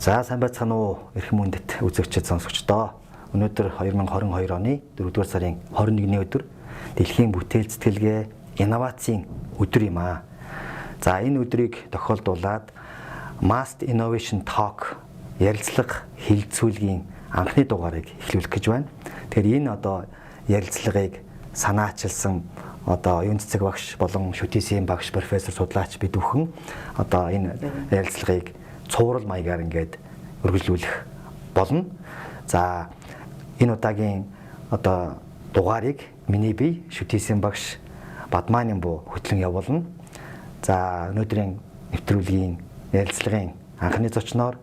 За сайн байцгаана уу эрхэм үндэт үзэгчид сонсогчдоо. Өнөөдөр 2022 оны 4-р сарын 21-ний өдөр Дэлхийн бүтээл сэтгэлгээ инновацийн өдөр юм аа. За энэ өдрийг тохиолдуулаад Mast Innovation Talk ярилцлага хилцүүлгийн анхны дугаарыг эхлүүлэх гэж байна. Тэгэхээр энэ ярилцлагыг санаачилсан оюун цэцэг багш болон шүтээсийн багш профессор судлаач бид бүхэн энэ ярилцлагыг цуврал маягаар ингээд үргэлжлүүлэх болно. За энэ удаагийн дугаарыг миний бие шүтээсийн багш Бадманин буу хөтлөн явуулна. За өнөөдрийн нэвтрүүлгийн ярилцлагын анхны зочноор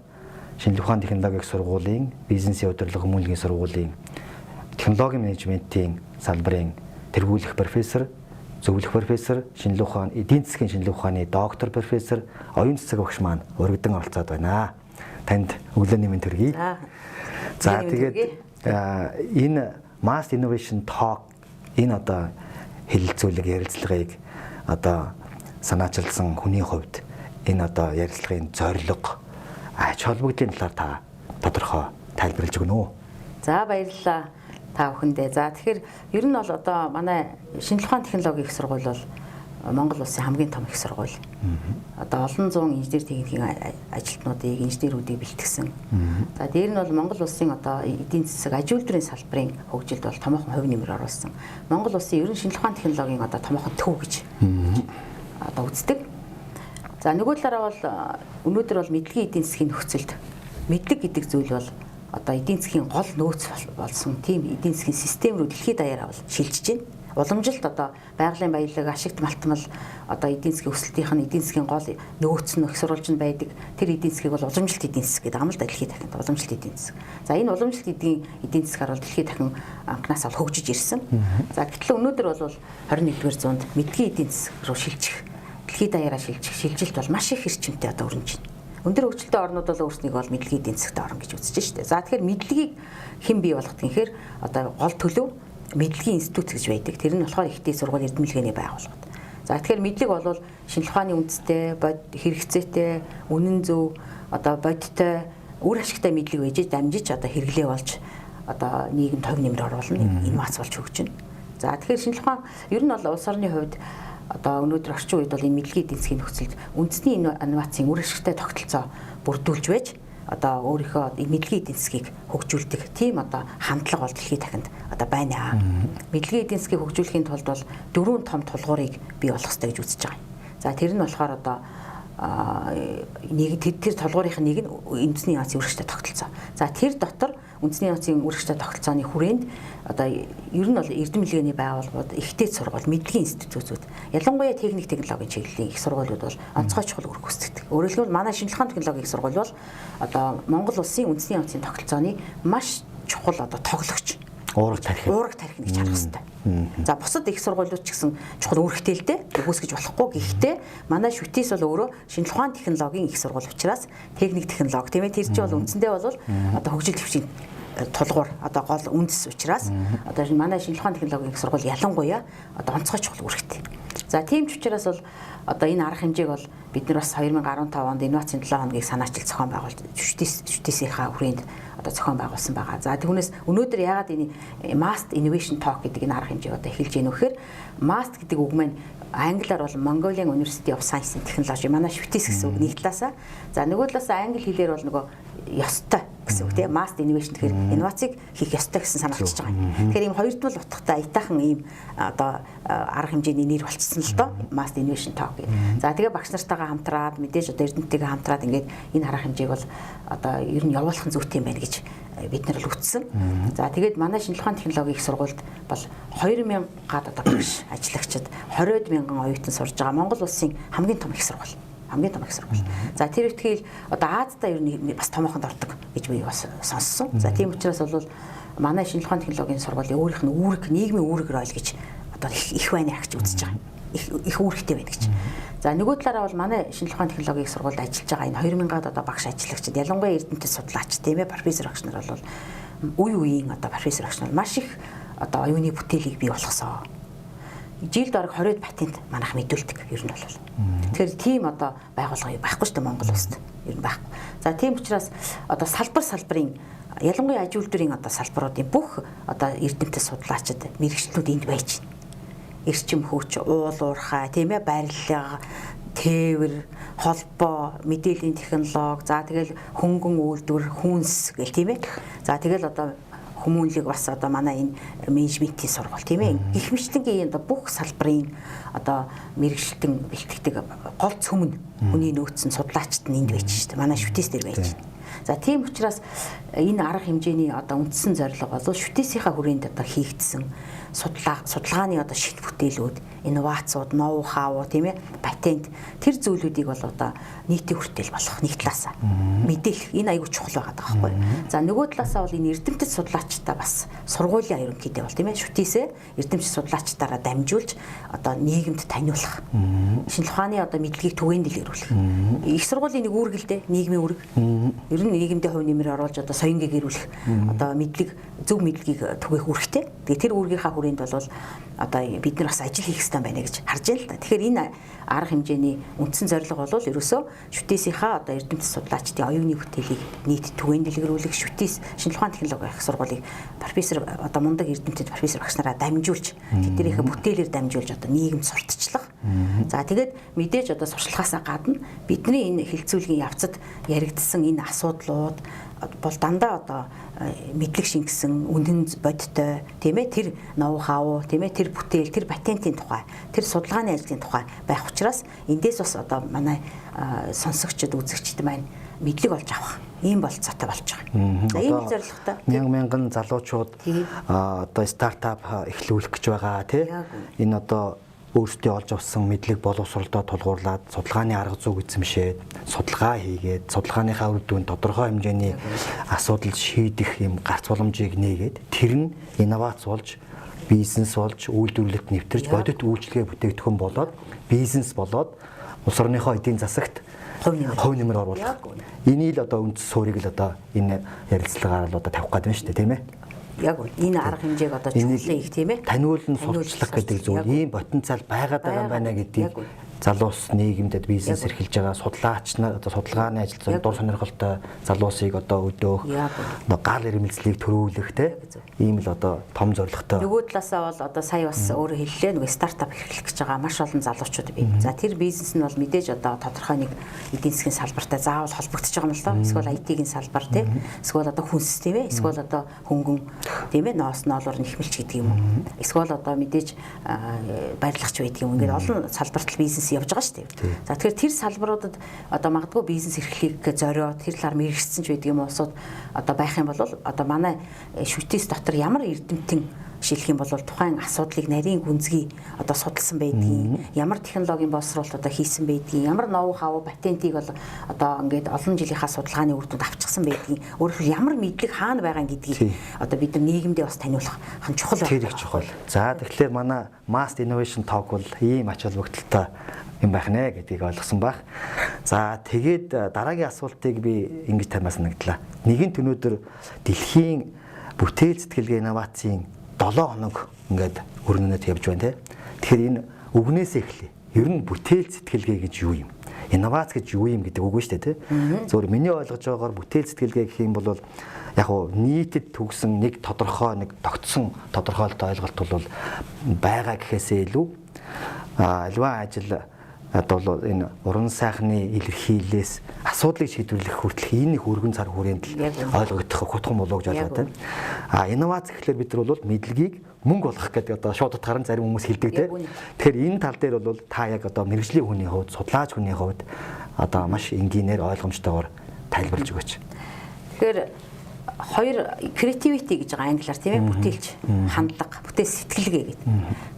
Шинжлэх ухааны технологийн сургуулийн бизнесийн удирдлага хүмүүнлэгийн сургуулийн технологи менежментийн салбарын тэргүүлэх профессор, зөвлөх профессор, эдийн засгийн шинжлэх ухааны доктор профессор оюун цэцэг багш маань өргөдөн оролцоод байна. Танд өглөөний мэнд төргий. За тэгээд энэ Mast Innovation Talk энэ хэлэлцүүлэг ярилцлагыг санаачилсан хүний хувьд энэ ярилцлагын зорилго ач холбогдлын талаар та тодорхой тайлбарлаж өгнө үү? За баярлалаа та бүхэндээ. За тэгэхээр ер нь бол манай шинжлэх ухааны технологийн их сургууль бол Монгол улсын хамгийн том их сургууль. Олон зуун инженер техникийн ажилтнуудыг, инженерүүдийг бэлтгэсэн. За дээр нь бол Монгол улсын эдийн засаг аж үйлдвэрийн салбарын хөгжилд бол томоохон хувь нэмэр оруулсан. Монгол улсын ер нь шинжлэх ухааны технологийн томоохон төв гэж үздэг. За нөгөө талаараа бол өнөөдөр бол мэдлэгийн эдийн засгийн нөхцөлд мэдлэг гэдэг зүйл бол эдийн засгийн гол нөөц болсон тийм эдийн засгийн систем рүү дэлхийд даяараа бол шилжиж байна. Уламжилт байгалийн баялаг, ашигт малтмал эдийн засгийн өсөлтийнх нь эдийн засгийн гол нөөц нь их сурвалж нь байдаг. Тэр эдийн засгийг бол уламжилт эдийн засаг гэдэг юм л да дэлхийд дахин уламжилт эдийн засаг. За энэ уламжилт эдийн засгаар бол дэлхийд дахин анхнаас бол хөгжиж ирсэн. За гэтэл өнөөдөр бол 21-р зуунд мэдлэгийн эдийн засаг руу шилжих, дэлхийд даяараа шилжилт бол маш их эрчимтэй өрнөж байна. Өндөр хөгжилтэй орнууд бол өөрснийг бол мэдлэгийн эдийн засагт орно гэж үзэж штэ. За тэгэхээр мэдлэгийг хэн бий болгох гэхээр гол төлөв мэдлэгийн институт гэж байдаг. Тэр нь болохоор ихтэй сургууль эрдэмтгэлгээний байгууллага. За тэгэхээр мэдлэг бол шинжлэх ухааны үндэстэй, хэрэгцээтэй, үнэн зөв, бодиттой, үр ашигтай мэдлэг байж дамжиж хэрэглээ болж нийгэмд хувь нэмэр оруулна, инновац болж хөгжинэ. За тэгэхээр шинжлэх ухаан ер нь бол улс орны хувьд өнөөдөр орчин үед бол энэ мэдлэгийн эдийн засгийн нөхцөлд үндэсний инновацийн үр ашигтай тогтолцоо бүрдүүлж байж өөрийнхөө мэдлэгийн эдийн засгийг хөгжүүлдэг тийм хандлага бол дэлхийд дахинд байна. Мэдлэгийн эдийн засгийг хөгжүүлэхийн тулд бол 4 том тулгуурыг бий болгох хэрэгтэй гэж үзэж байгаа юм. За тэр нь болохоор тэр тулгуурынх нь нэг нь үндэсний инновацийн үр ашигтай тогтолцоо. За тэр дотор үндэсний инновацийн үр ашигтай тогтолцооны хүрээнд ер нь бол эрдэмтгэлгээний байгууллагууд, ихтэй сургууль, мэдлэгийн институтууд, ялангуяа техник технологийн чиглэлийн их сургуулиуд бол онцгой чухал үүрэг гүйцэтгэдэг. Өөрөөр хэлбэл манай шинжлэх ухааны технологийн их сургууль бол Монгол улсын үндэсний инновацийн тогтолцооны маш чухал тоглогч. Уураг тарих гэж харах хэрэгтэй. За бусад их сургуулиуд ч гэсэн чухал үүрэгтэйтэй гүйцэтгэж болохгүй. Гэхдээ манай шүтээс бол өөрөө шинжлэх ухааны технологийн их сургууль учраас техник технологи тийм ээ тэр чинь бол үндсэндээ бол хөгжил төвчийн тулгуур гол үндэс учраас манай шинжлэх ухааны технологийн их сургууль ялангуяа онцгой чухал үүрэгтэй. За тийм ч учраас бол энэ арга хэмжээг бол бид нар бас 2015 онд инновацийн 7 хоногийг санаачилж зохион байгуулж шүтээсийнхаа хүрээнд зохион байгуулсан байгаа. За түүнээс өнөөдөр яагаад энэ Mast Innovation Talk гэдэг энэ арга хэмжээг эхэлж гэнэ вэхээр Mast гэдэг үг маань англиар бол Mongolian University of Science and Technology манай шүтээс гэсэн үг нэг талаасаа. За нөгөө талаасаа англи хэлээр бол нөгөө ёстой гэсэн үг тийм Mast Innovation тэгэхээр инновацийг хийх ёстой гэсэн санаа авчиж байгаа юм. Тэгэхээр ийм хоёрдуул утгатай аятайхан ийм арга хэмжээний нэр болчихсон л доо Mast Innovation Talk гэх. За тэгээ багш нартайгаа хамтраад мэдээж эрдэмтдтэйгээ хамтраад ингээд энэ арга хэмжээг бол ер нь явуулах нь зүйтэй юм байна гэж бид нар л үтсэн. За тэгээд манай шинжлэх ухааны технологийн их сургуульд бол 2000-аад багш ажиллагчид 20-од мянган оюутан сурж байгаа Монгол улсын хамгийн том их сургууль. За тэр ихтгэл Аазда ер нь бас томоохонд ордог гэж би бас сонссон. За тийм учраас бол манай шинжлэх ухааны технологийн сургуулийн өөрийнх нь үүрэг, нийгмийн үүрэгээр ойлгож их байна гэж үзэж байгаа. Их үүрэгтэй байна гэж. За нөгөө талаараа бол манай шинжлэх ухааны технологийн сургуульд ажиллаж байгаа энэ 2000-аад багш ажиллагчид ялангуяа эрдэмтэд судлаач тийм ээ профессор багш нар бол үе үеийн профессор багш нар маш их оюуны бүтээлийг бий болгосон. жилд орог 20 патент манайх мэдүүлдэг ер нь бол. Тэгэхээр тийм одоо байгууллага байхгүй шүү дээ Монгол улсад. Ер нь байхгүй. За тийм учраас одоо салбарын ялангуяа аж үйлдвэрийн одоо салбаруудын бүх одоо эрдэмтэд судлаачид мэрэгчлүүд энд байж байна. Эрчим хүч, уул уурхай, тийм ээ, барилга, тээвэр, холбоо, мэдээллийн технологи, за тэгэл хөнгөн үйлдвэр, хүнс гэл тийм ээ. За тэгэл одоо хүмүүнлэг бас одоо манай энэ менежментийн сургууль тийм ээ. Гэх мэтлэнгийн одоо бүх салбарын одоо мэрэгчлэн бэлтгэдэг гол цөмн хүний нөөцн судлаачид нь энд байж шүү дээ. Манай шүтээс дээр байж байна. За тийм учраас энэ арга хэмжээний одоо үндсэн зорилго бол шүтээсийнхаа хүрээнд одоо хийгдсэн судалгааны одоо шийд бүтээлүүд, инновацууд, ноу хау тийм ээ, патент тэр зүйлүүдийг бол одоо нийтийн хүртэл болгох нэг талаасаа мэдээлэх энэ аюул чухал байгаа байхгүй. За нөгөө талаасаа бол энэ эрдэмтэд судлаачдаа бас сургуулийн ерөнхийдөө бол тийм ээ шүтээсээ эрдэмтэд судлаачдаараа дамжуулж одоо нийгэмд таниулах. Шинжлэх ухааны одоо мэдлэгийг түгээн дэлгэрүүлэх. Их сургуулийн нэг үүрэг л дээ, нийгмийн үүрэг. Ер нь нийгэмдээ хувь нэмэр оруулж одоо соёнгийг гэрүүлэх одоо мэдлэг зөв мэдлэгийг түгээх үүрэгтэй. Тэгээ тэр үүргийнхаа хүрээнд бол одоо бид нар бас ажил хийх хэрэгтэй байна гэж харж байна л да. Тэгэхээр энэ арга хэмжээний үндсэн зорилго бол ерөөсөө шүтээсийнхаа одоо эрдэмтэд судлаачдын оюуны бүтээлийг нийт түгээн дэлгэрүүлэх, шүтээс шинжлэх ухааны технологи их сургуулийн профессор одоо мундаг эрдэмтэд профессор багш нараа дамжуулж тэднийхээ бүтээлээр дамжуулж одоо нийгэмд сурталчлах. За тэгээд мэдээж одоо сурчлагаасаа гадна бидний энэ хилцүүлгийн явцад яригдсан энэ асуудлууд бол дандаа одоо мэдлэг шингэсэн үнэн бодтой тийм ээ тэр ноу хау тийм ээ тэр бүтээл тэр патентын тухай тэр судалгааны ажлын тухай байх учраас эндээс бас одоо манай сонсогчд үзэгчд маань мэдлэг олж авах ийм болцоотой болж байгаа. За ийм зорилготой мянган залуучууд одоо стартап эхлүүлэх гэж байгаа тий. Энэ одоо өөрсдөө олж авсан мэдлэг боловсролдоо тулгуурлаад судалгааны арга зүйг эзэмшээд судалгаа хийгээд судалгааныхаа үр дүнд тодорхой хэмжээний асуудал шийдэх юм гарц боломжийг нээгээд тэр нь инновац болж бизнес болж үйлдвэрлэлд нэвтэрч бодит үйлчлэгээ бүтээгдэхүүн болоод бизнес болоод улс орныхоо эдийн засагт хувь нэмэр оруулах. Энийг л одоо үндэс суурийг л одоо энэ ярилцлагаар л одоо тавих гэдэг нь шүү дээ тийм ээ. Яг энэ арга хэмжээг одоо чухлын их тийм ээ. Таниулан сурчлах гэдэг зүйл ийм потенциал байгаад байгаа юм байна гэдгийг залуус нийгэмдэд бизнес эрхэлж байгаа судлаач нар одоо судалгааны ажилд дур сонирхолтой залуусыг одоо өдөөх гал ирмэлцлийг төрүүлэх те ийм л одоо том зорилготой. Нөгөө талаасаа бол одоо сая бас өөрөө хэллээ нөгөө стартап эрхлэх гэж байгаа маш олон залуучууд бий. За тэр бизнес нь бол мэдээж одоо тодорхой нэг эдийн засгийн салбартай заавал холбогдож байгаа юм л доо. Эсвэл IT-ийн салбар те эсвэл одоо хүнс тийм ээ эсвэл одоо хөнгөн тийм ээ ноос ноолоор нэхмэлч гэдэг юм уу. Эсвэл одоо мэдээж барилгач байдаг юм. Ингээд олон салбарт бизнес явж байгаа шүү дээ. За тэгэхээр тэр салбаруудад одоо магадгүй бизнес эрхлэх зориод тэр талаар мэрэгчсэн ч байдаг юм уусууд одоо байх юм бол одоо манай шүтээс дотор ямар эрдэмтэн шилэх юм бол тухайн асуудлыг нарийн гүнзгий одоо судалсан байдгийг, ямар технологийн боловсруулалт одоо хийсэн байдгийг, ямар ноу хау патентийг бол одоо ингээд олон жилийнхаа судалгааны үр дүнд авчихсан байдгийг, өөрөөр ямар мэдлэг хаана байгаа гэдгийг одоо бид нар нийгэмдээ бас таниулах хан чухал байна. Тэр их чухал. За тэгэхээр манай Mass Innovation Talk бол ийм ач холбогдолтой юм байх нэ гэдгийг ойлгосон баг. За тэгээд дараагийн асуултыг би ингэж тамаас санагдлаа. Нэгэнт өнөөдөр дэлхийн бүтээл сэтгэлгээ инновацийн 7 хоног ингээд өрнөнөд явж байна те. Тэгэхээр энэ үгнээс эхлэе. Ер нь бүтээл сэтгэлгээ гэж юу юм? Инновац гэж юу юм гэдэг үг нь шүү дээ те. Зөвхөн миний ойлгож байгаагаар бүтээл сэтгэлгээ гэх юм бол яг уу нийтэд төгсөн нэг тодорхой нэг тогтсон тодорхойлолт ойлголт бол байгаа гэхээсээ илүү альва ажил одоо энэ уран сайхны илэрхийлэлээс асуудлыг шийдвэрлэх хүртэл энэ их өргөн цар хүрээнд л ойлгогдох хутган болоо гэж ойлгоод байна. Инновац гэхлээр бид нар бол мэдлэгийг мөнгө болгох гэдэг одоо шууд утгаар нь зарим хүмүүс хэлдэг те. Тэгэхээр энэ тал дээр бол та яг одоо мэрэгжлийн хүний хувьд, судлаач хүний хувьд одоо маш энгийнээр ойлгомжтойгоор тайлбарлаж өгөөч. Тэгэхээр хоёр creativity гэж байгаа англиар тийм ээ бүтээлч хандлага, бүтээл сэтгэлгээ гэдэг.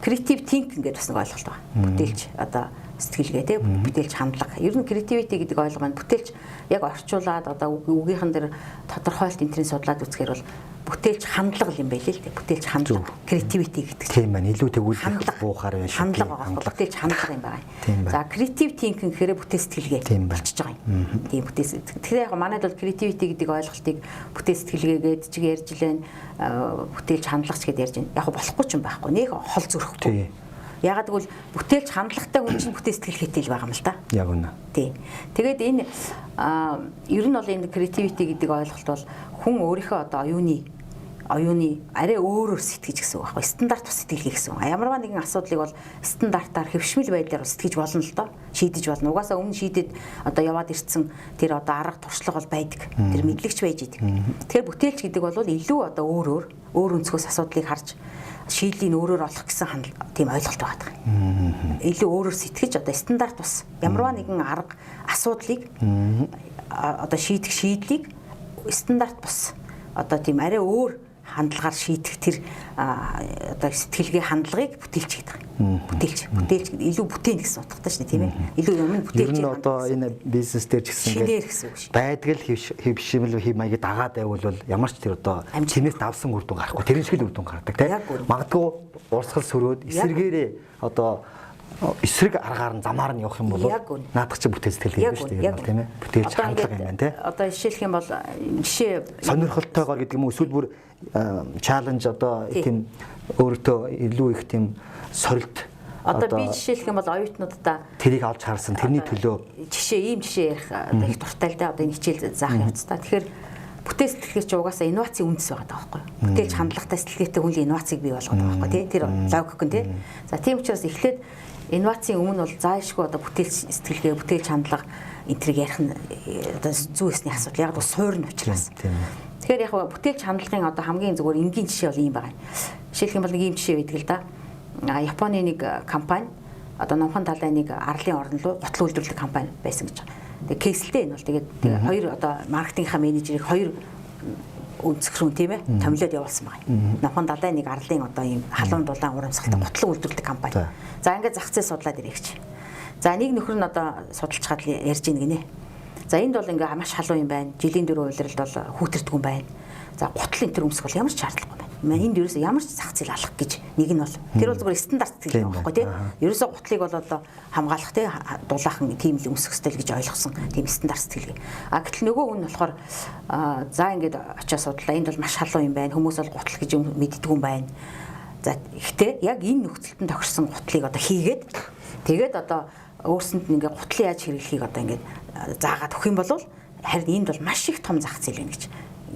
Creative thinking гэдэг бас нэг ойлголт байна. Бүтээлч одоо сэтгэлгээ тийм бүтээлч хандлага. Ер нь creativity гэдэг ойлголт маань бүтээлч яг орчуулад одоо үгийнхэн дээр тодорхойлт энтрийн судлаад үзэхээр бол бүтээлч хандлага юм байл л дээ. Бүтээлч хандлага, creativity гэдэг. Тийм байна. Илүү тэгүүлэх буухаар байна шүү. Хандлага байгаа. Бүтээлч хандлага юм байна. За creative thinking гэхээр бүтээл сэтгэлгээ болчихж байгаа юм. Тийм бүтээл. Тэгэхээр яг манайд бол creativity гэдэг ойлголтыг бүтээл сэтгэлгээгээд чиг ярьж лэн бүтээлч хандлагч гэдээ ярьж байна. Яг болохгүй ч юм байхгүй. Нэг хол зөрөхгүй. Ягаад гэвэл бүтээлч хандлагатай хүн чинь бүтээл сэтгэл хэтэл байгаа юм л да. Яг үнэ. Тий. Тэгээд энэ ер нь бол энэ creativity гэдэг ойлголт бол хүн өөрийнхөө одоо оюуны арай өөрөөр сэтгэж гэсэн үг байхгүй. Стандарт бас сэтгэлгээ гэсэн. Ямарваа нэгэн асуудлыг бол стандартаар хэвшмэл байдлаар сэтгэж болно л доо. Шийдэж болно. Угаасаа өмнө шийдэд одоо яваад ирсэн тэр одоо арга туршлага бол байдаг. Тэр мэдлэгч байж идэг. Тэгэхээр бүтээлч гэдэг бол илүү одоо өөр өнцгөөс асуудлыг харж шийдлийг өөрөөр олох гэсэн тийм ойлголт байгаа юм. Илүү өөрөөр сэтгэж одоо стандарт бас ямарваа нэгэн арга асуудлыг одоо шийдэх шийдлийг стандарт бас одоо тийм арай өөр хандлагаар шийдэх тэр одоо сэтгэлгээ хандлагыг бүтээлч гэдэг. Бүтээлч илүү бүтээн гэсэн утгатай шнэ тийм ээ. Илүү юм бүтээлч. Ер нь одоо энэ бизнес дээр ч гэсэн байдаг л хэвшимэл маягийг дагаад байвал ямар ч тэр одоо чинээс давсан үр дүн гарахгүй. Тэр шиг л үр дүн гардаг тийм. Магадгүй урсгал сөрөөд эсэргээрээ одоо эсрэг аргаар нь замаар нь явах юм бол наадах чи бүтээл сэтгэлгээ юм шүү дээ тийм ээ. Бүтээлч хандлага юм байна тийм. Одоо жишээлх юм бол жишээ сонирхолтойгоор гэдэг юм уу эсвэл бүр чаленж одоо тийм өөртөө илүү их тийм сорилт одоо би жишээлх юм бол оюутнуудаа тэрийг авч харсан тэрний төлөө ийм жишээ ярих одоо их дуртай л да одоо энэ хичээл заах явцдаа. Тэгэхээр бүтээл сэтгэлгээч угаасаа инновацийн үндэс байгаа байхгүй. Бүтээлч хандлагатай сэтгэлгээтэй хүн инновацийг бий болгоод байгаа байхгүй тий. Тэр логик нь тий. За тийм учраас эхлээд инновацийн өмнө бол заашгүй одоо бүтээлч сэтгэлгээ, бүтээлч хандлага энтрийг ярих нь одоо зүй ёсны асуудал. Яг бол суурь нь учраас. Тэгэхээр яг бүтээлч хандлагын одоо хамгийн зүгээр энгийн жишээ бол ийм байгаа. Жишээлх юм бол нэг ийм жишээ байдаг л да. Японы нэг компани одоо номхон талын нэг арлын орон руу гутал үйлдвэрлэдэг компани байсан гэж байгаа. Тэгээ кейсэлтэй энэ бол тэгээд хоёр одоо маркетингийнхаа менежерийг хоёр өнцгөрөн тийм ээ томилоод явуулсан байгаа. Номхон далайн нэг арлын одоо ийм халуун дулаан урамсгалтай гутал үйлдвэрлэдэг компани. За ингээд зах зээл судлаад ирээч. За нэг нөхөр нь одоо судалж чад ярьж ийн гинэ. За энд бол ингээ маш халуун юм байна. Жилийн 4 үйлрэлд бол хүүтэрдэг юм байна. За гутал энэ төр өмсөх бол ямар ч шаардлагагүй байна. Энд ерөөсөө ямар ч зах зээл алах гэж нэг нь бол тэр бол зүгээр стандарт сэтгэл юм байхгүй тийм. Ерөөсөө гутлыг бол одоо хамгаалах тийм дулаахан тийм л өмсөх стил гэж ойлгосон тийм стандарт сэтгэлгээ. А гэтэл нөгөө хүн болохоор за ингээд очиж судлаа. Энд бол маш халуун юм байна. Хүмүүс бол гутал гэж мэддэг юм байна. За ихтэй яг энэ нөхцөлд тохирсон гутлыг одоо хийгээд тэгээд одоо өөрсөнд нь ингээд гутлын яаж хэрэглэхийг одоо ингээд заагаад өгөх юм бол харин энд бол маш их том зах зээл байна гэж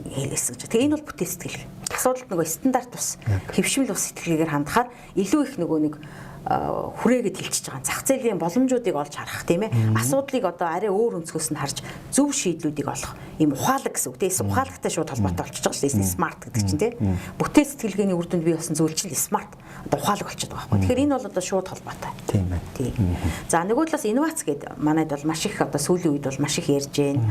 хэлсэн гэж. Тэгээ энэ бол бүтээл сэтгэлгээ. Асуудалд нөгөө стандарт бас хэвшмэл бас сэтгэлгээгээр хандахаар илүү их нөгөө нэг хүрээгээд хилчиж байгаа зах зээлийн боломжуудыг олж харах тийм ээ. Асуудлыг одоо арай өөр өнцгөөс нь харж зөв шийдлүүдийг олох ийм ухаалаг гэсэн үг тийм. Ухаалагтай шууд холбоотой болчихж байгаа шүү дээ. Смарт гэдэг чинь тийм. Бүтээл сэтгэлгээний үр дүнд бий болсон зүйл чинь смарт одоо ухаалаг болчиход байгаа байхгүй. Тэгэхээр энэ бол одоо шууд холбоотой. Тийм байна. Тийм. За нөгөө талаас инновац гэдэг манайд бол маш их одоо сүүлийн үед бол маш их ярьж байна.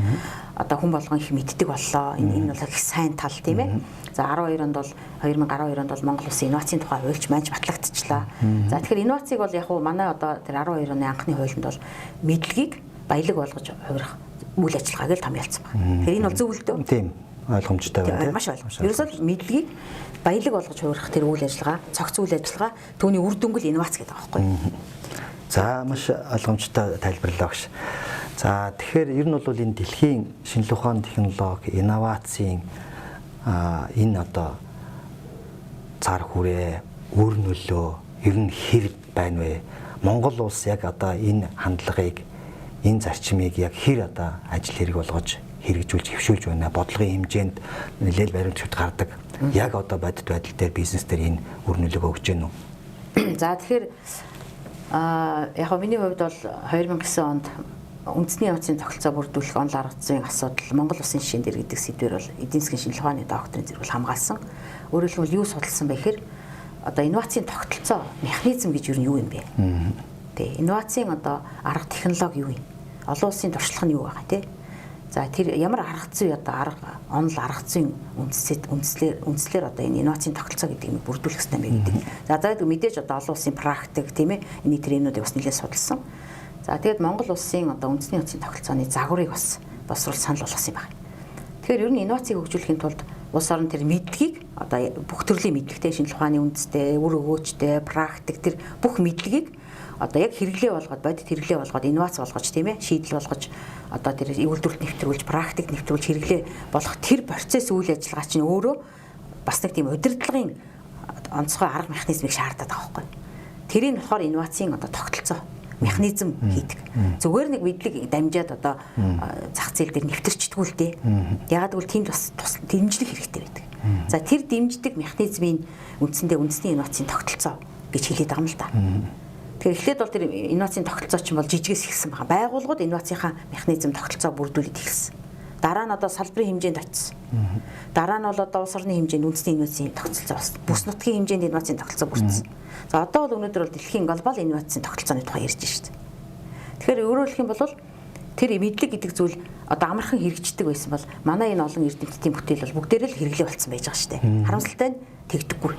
Одоо хүн болгон их мэддэг боллоо. Энэ бол их сайн тал тийм ээ. За 2012 онд бол Монгол Улсын инновацийн тухай хуульч маань батлагдчихлаа. За тэгэхээр инновацийг бол яг манай одоо тэр 12 оны анхны хуулинд бол мэдлэгийг баялаг болгож хувирах үйл ажиллагааг л томьёолцсон байна. Тэгэхээр энэ бол зөв л дөө. Тийм ойлгомжтой байна тийм. Маш ойлгомжтой. Ерөөсөө мэдлэгийг баялаг болгож хувирах тэр үйл ажиллагаа, цогц үйл ажиллагаа түүний үр дүнгэл инновац гэдэг байгаа байхгүй. За маш ойлгомжтой тайлбарлаа багш. За тэгэхээр ер нь бол энэ дэлхийн шинжилгээ ухааны технологи, инновацийн энэ одоо цар хүрээ, үр нөлөө ер нь хэр байна вэ? Монгол улс яг одоо энэ хандлагыг, энэ зарчмыг яг хэр одоо ажил хэрэг болгож хэрэгжүүлж, хөвшүүлж байна? Бодлогын хэмжээнд нэлээд баримтууд гардаг. Яг одоо бодит байдал дээр бизнес дээр энэ үр нөлөөгөө өгч гэнэ үү? За тэгэхээр яг миний хувьд бол 2009 онд үндэсний инновацийн тогтолцоо бүрдүүлэх онол арга зүйн асуудал Монгол Улсын жишээн дээр гэдэг сэдвээр бол эдийн засгийн шинжилгээ ухааны докторийн зэрэг хамгаалсан. Өөрөөр хэлбэл юу судалсан бэ гэхээр одоо инновацийн тогтолцоо механизм гэж юу юм бэ? Тэ инновацийн одоо арга технологи юу юм? Олон улсын туршлага нь юу байгаа те? За тэр ямар арга зүй одоо онол арга зүйн үндслээр одоо энэ инновацийн тогтолцоо гэдэг юм бүрдүүлэх хэрэгтэй мэй гэдэг. За тэгээд мэдээж одоо олон улсын практик тийм ээ энэ тренинуудыг бас нэлээд судалсан. За тэгээд Монгол улсын одоо үндэсний инновацийн тогтолцооны загварыг бас босруулж санал болгосон юм байна. Тэгэхээр ер нь инновацийг хөгжүүлэхийн тулд улс орон тэр мэдлэгийг одоо бүх төрлийн мэдлэгтэй шинжилгээ ухааны үндэстэй, үр өгөөчтэй, практик тэр бүх мэдлэгийг одоо яг хэрэглээ болгоод бодит хэрэглээ болгоод инновац болгож тийм ээ шийдэл болгож одоо тэр үйлдвэрлэлт нэвтрүүлж практик нэвтрүүлж хэрэглээ болгох тэр процесс үйл ажиллагаа чинь өөрөө бас нэг тийм удирдлагын онцгой арга механизмыг шаарддаг байгаа байхгүй. тэрийг болохоор инновацийн одоо тогтолцоо механизм хийдэг. Зүгээр нэг мэдлэг дамжаад одоо зах зээл дээр нэвтэрчдэггүй л дээ. Ягаад гэвэл тэнд бас дэмжлэг хэрэгтэй байдаг. За тэр дэмждэг механизмын үндсэндээ үндэсний инновацийн тогтолцоо гэж хэлээд байгаа юм л да. Тэгэхээр эхлээд бол тэр инновацийн тогтолцоо чинь бол жижигээс ихсэн байгаа. Байгууллагууд инновацийнхаа механизм тогтолцоо бүрдүүлээд ихсэн. Дараа нь одоо салбарын хэмжээнд очсон. Дараа нь бол одоо улс орны хэмжээнд үндэсний инновацийн тогтолцоо болсон. Бүс нутгийн хэмжээнд инновацийн тогтолцоо бүрдсэн. За одоо бол өнөөдөр бол дэлхийн глобал инновацийн тогтолцооны тухай ярьж байна шүү дээ. Тэгэхээр өөрөөр хэлэх юм бол тэр мэдлэг гэдэг зүйл одоо амархан хэрэгждэг байсан бол манай энэ олон эрдэмтдийн бүтээл бол бүгдээрээ л хэрэглээ болцсон байж байгаа шүү дээ. Харамсалтай нь тэгдэггүй.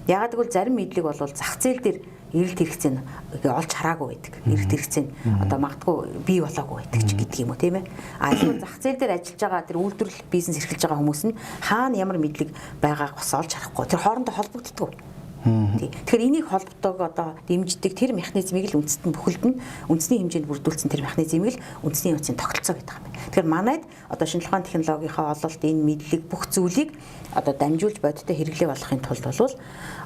Ягаад гэвэл зарим мэдлэг бол зах зээл дээр эрэлт хэрэгцээ нь олж хараагүй байдаг. Эрэлт хэрэгцээ нь одоо магадгүй бий болоогүй байдаг ч гэдэг юм уу тийм ээ. А эсвэл зах зээл дээр ажиллаж байгаа тэр үйлдвэрлэл бизнес эрхэлж байгаа хүмүүс нь хаана ямар мэдлэг байгааг бас олж харахгүй. Тэр хоорондоо холбогддог. Тэгэхээр энийг холбодог одоо дэмждэг тэр механизмыг л үндэстэн бүхэлд нь үндэсний хэмжээнд бүрдүүлсэн тэр механизмыг л үндэсний инновацийн тогтолцоо гэдэг юм байна. Тэгэхээр манайд одоо шинжилгээ ухааны технологийнхаа ололт энэ мэдлэг бүх зүйлийг одоо дамжуулж бодиттой хэрэглээ болгохын тулд бол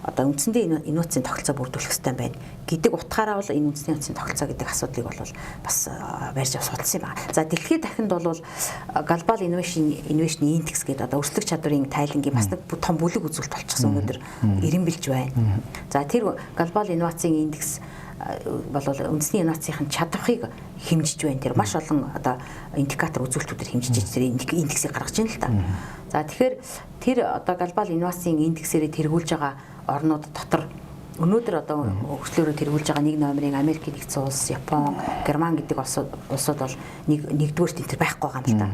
одоо үндсэндээ инновацийн тогтолцоо бүрдүүлэх хэрэгтэй байна гэдэг утгаараа бол энэ үндэсний инновацийн тогтолцоо гэдэг асуудлыг бол бас барьж авч судалсан юм байна. За дэлхийд дахинд бол Global Innovation Index гэдэг одоо өрсөлдөх чадварын тайлангийн бас нэг том бүлэг үзүүлэлт болчихсон өнөөдөр эренбэлж байна. За тэр Global Инновацийн индекс бол үндэсний инновацийн чадварыг хэмжиж байна. Тэр маш олон одоо индикатор үзүүлэлтүүдээр хэмжиж тэр индексийг гаргаж байна л та. За тэгэхээр тэр одоо Global Инновацийн индексээрээ тэргүүлж байгаа орнууд дотор өнөөдөр одоо хөгжлөөрөө тэргүүлж байгаа нэг номерын Америк нэгдсэн улс, Япон, Герман гэдэг улсууд бол нэгдүгээрт энэ байхгүй байгаа юм л та.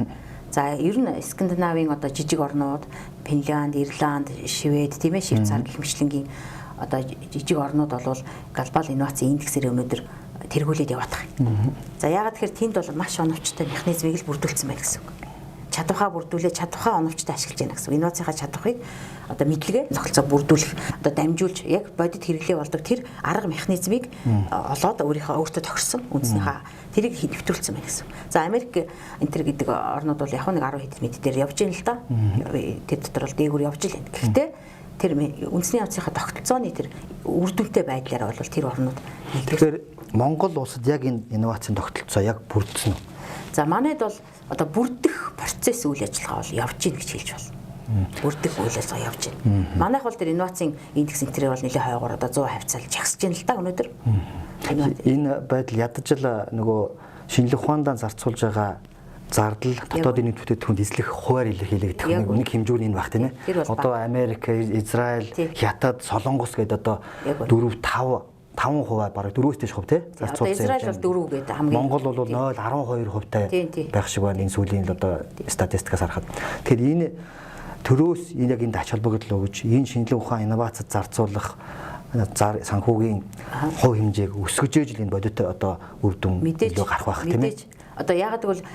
За ер нь Скандинавын одоо жижиг орнууд, Финлянд, Ирланд, Швед, тийм ээ, Швейцар гэх мэтлэнгийн одоо жижиг орнууд бол Global Инновацийн индексээр өнөөдөр тэргүүлээд яваад байгаа. За яагаад тэгэхээр тэнд бол маш оновчтой механизмыг л бүрдүүлсэн байна гэсэн үг. Чадвараа бүрдүүлээ, чадвараа оновчтой ашиглаж байна гэсэн үг. Инновацийнхаа чадварыг одоо мэдлэгээ тогтолцоо бүрдүүлэх, одоо дамжуулж яг бодит хэрэглээ болдог тэр арга механизмыг олоод өөртөө тохирсон үндснийхээ тэрийг нэвтрүүлсэн байна гэсэн. За Америк энтер гэдэг орнууд бол яг нэг 10 хэд мэд дээр явж байна л да. Тэр дотор бол дээгүүр явж л байна. Гэхдээ тэр үндэсний инновацийнхаа тогтолцооны тэр үр дүнтэй байдлаараа бол тэр орнууд тэгэхээр Монгол улсад яг энэ инновацийн тогтолцоо яг бүрдсэн үү? За манайд бол одоо бүрдэх процесс үйл ажиллагаа бол явж гин гэж хэлж байна. Бүрдэх үйл ажиллагаа явж байна. Манайх бол тэр инновацийн индекс энтрээ бол нэлээд хойгоор одоо 100% загсаж байна л да өнөөдөр. Энэ байдал ядаж л нөгөө шинжлэх ухаандаа зарцуулж байгаа зардал дотоодын нийт бүтээгдэхүүнд эзлэх хуваар илэрхийлэгдэх нэг хэмжүүр энэ баг тийм ээ. Одоо Америк, Израиль, Хятад, Солонгос гэдэг одоо 4-5% бараг 4-өөс дээш хувь тий зарцуулсан. Израиль бол 4 гэдэг хамгийн. Монгол бол 0.12% байх шиг байна энэ сүүлийн л одоо статистикаас харахад. Тэгэхээр энэ төрөөс энэ яг энд ач холбогдол өгж энэ шинжилгээ ухаан инновацид зарцуулах санхүүгийн хувь хэмжээг өсгөж ээж л энэ бодит одоо үр дүн илүү гарах байх тийм ээ. Одоо яагаад гэвэл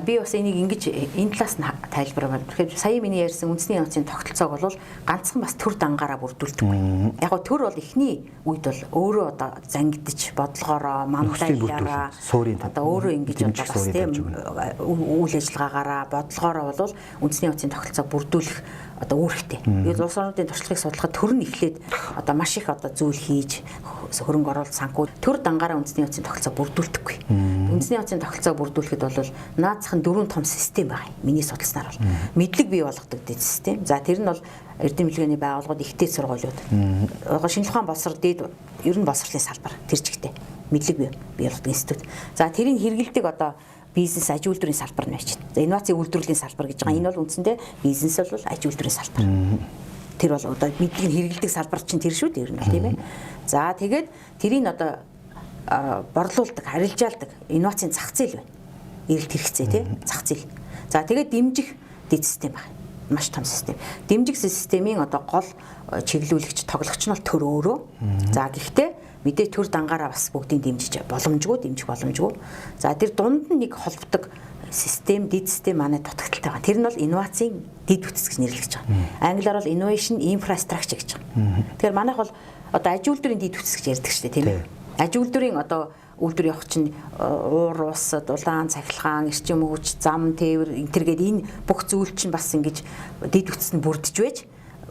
би бас энийг ингэж энэ талаас нь тайлбарвал тэгэхээр сая миний ярьсан үндэсний инновацийн тогтолцоог бол ганцхан бас төр дангаараа бүрдүүлдэг. Яг гоо төр бол эхний үед бол өөрөө одоо зангидж бодлогоороо мандайлаараа одоо өөрөө ингэж одоо бас тийм үйл ажиллагаагаараа бодлогоороо бол үндэсний инновацийн тогтолцоог бүрдүүлэх одоо үүрэгтэй. Тэгээд улс орнуудын туршлагыг судлахад төр нь эхлээд одоо маш их одоо зүйл хийж хөрөнгө оруулалт санхүү төр дангаараа үндэсний инновацийн тогтолцоо бүрдүүлдэггүй. Үндэсний инновацийн тогтолцоо бүрдүүлэхэд бол наацхан 4 том систем байна. Миний судалснаар бол мэдлэг бий болгодог дэд систем. За тэр нь бол эрдэм билгээний байгууллагууд, ихтэй сургуулиуд. Шинжилгээ ухаан боловсрол дээд ер нь боловсролын салбар тэр чигтээ мэдлэг бий болгодог институт. За тэрийг хэрэгэлдэг одоо бизнес аж үйлдвэрийн салбар нь байж байна. За инновацийн үйлдвэрлэлийн салбар гэж байгаа. Энэ бол үндсэндээ бизнес бол аж үйлдвэрийн салбар. Тэр бол одоо мэдлэг хэрэгэлдэг салбар чинь тэр шүү дээ ер нь тийм ээ. За тэгээд тэрийг одоо борлуулдаг, арилжаалдаг инновацийн зах зээл байна. Эрэлт хэрэгцээ тий зах зээл. За тэгээд дэмжих дэд систем байна. Маш том систем. Дэмжих системийн одоо гол чиглүүлэгч, тоглогч нь бол төр өөрөө. За гэхдээ мэдээ төр дангаараа бас бүгдийг дэмжих боломжгүй. За тэр дунд нь нэг холбодог систем, дэд систем манай дутагдaltaй байгаа. Тэр нь бол инновацийн дэд бүтц гэж нэрлэгдэж байгаа. Англиар бол innovation infrastructure гэж байгаа. Тэгэхээр манайх бол одоо аж үйлдвэрийн дэд бүтц гэж ярьдаг шүү дээ, тийм ээ. Аж үйлдвэрийн одоо үйлдвэр явах чинь уур уусад, улаан цахилгаан, эрчим хүч, зам, тээвэр энтергээд энэ бүх зүйл чинь бас ингэж дэд бүтцэнд бүрдэж байж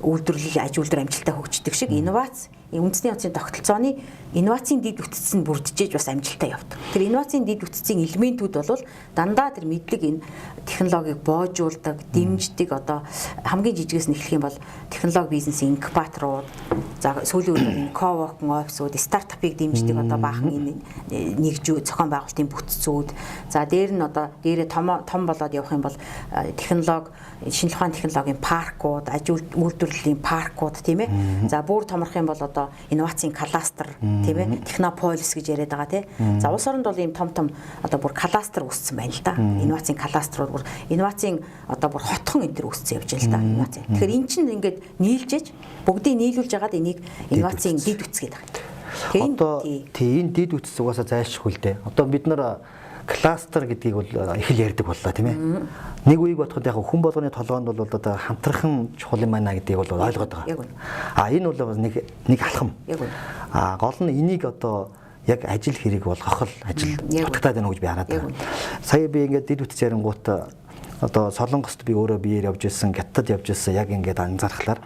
үйлдвэрлэл аж үйлдвэр амжилттай хөгждөг шиг инновац үндэсний онцгийн тогтолцооны инновацийн дэд үтц нь бүрдэж бас амжилттай явдаг. Тэр инновацийн дэд үтцийн элементүүд бол дандаа тэр мэдлэг энэ технологиг боожуулдаг, дэмждэг одоо хамгийн жижигээс нь эхлэх юм бол технологи бизнесийн инкубаторууд, за сүүлийн үед энэ co-working офисууд, стартапыг дэмждэг одоо баахан энэ нэгж зохион байгуулалтын бүтцүүд. За дээр нь одоо дээрээ том болоод явах юм бол технологи, шинжлэх ухааны технологийн паркууд, аж үйлдвэрлэлийн паркууд тийм ээ. За бүр томрох юм бол одоо инновацийн кластер тийм ээ, технополис гэж яриад байгаа тийм. За улс оронд бол ийм том одоо бүр кластер үүссэн байна л да. Инновацийн кластерууд бүр инновацийн одоо бүр хотхон энэ төр үүссэн явж байна л да. Инновац. Тэгэхээр эн чинь ингээд нийлжээж бүгдийг нийлүүлж ягаад энийг инновацийн дэд үтц гэдэг байна. Одоо тийм энэ дэд үтц угаасаа зайлшгүй л дээ. Одоо бид нар кластер гэдгийг бол их л ярьдаг боллоо тийм ээ. Нэг үеиг бодоход яг хүн болгоны толгойд бол одоо хамтархан чухал юм байна гэдгийг бол ойлгоод байгаа. Энэ бол нэг алхам. Гол нь энийг одоо яг ажил хэрэг болгох л ажил дутагдаад байна гэж би хараад байна. Сая би ингээд дэд үтц ярингуут одоо Солонгост би өөрөө биеэр явж ирсэн, Хятад явж ирсэн яг ингээд анзаархлаар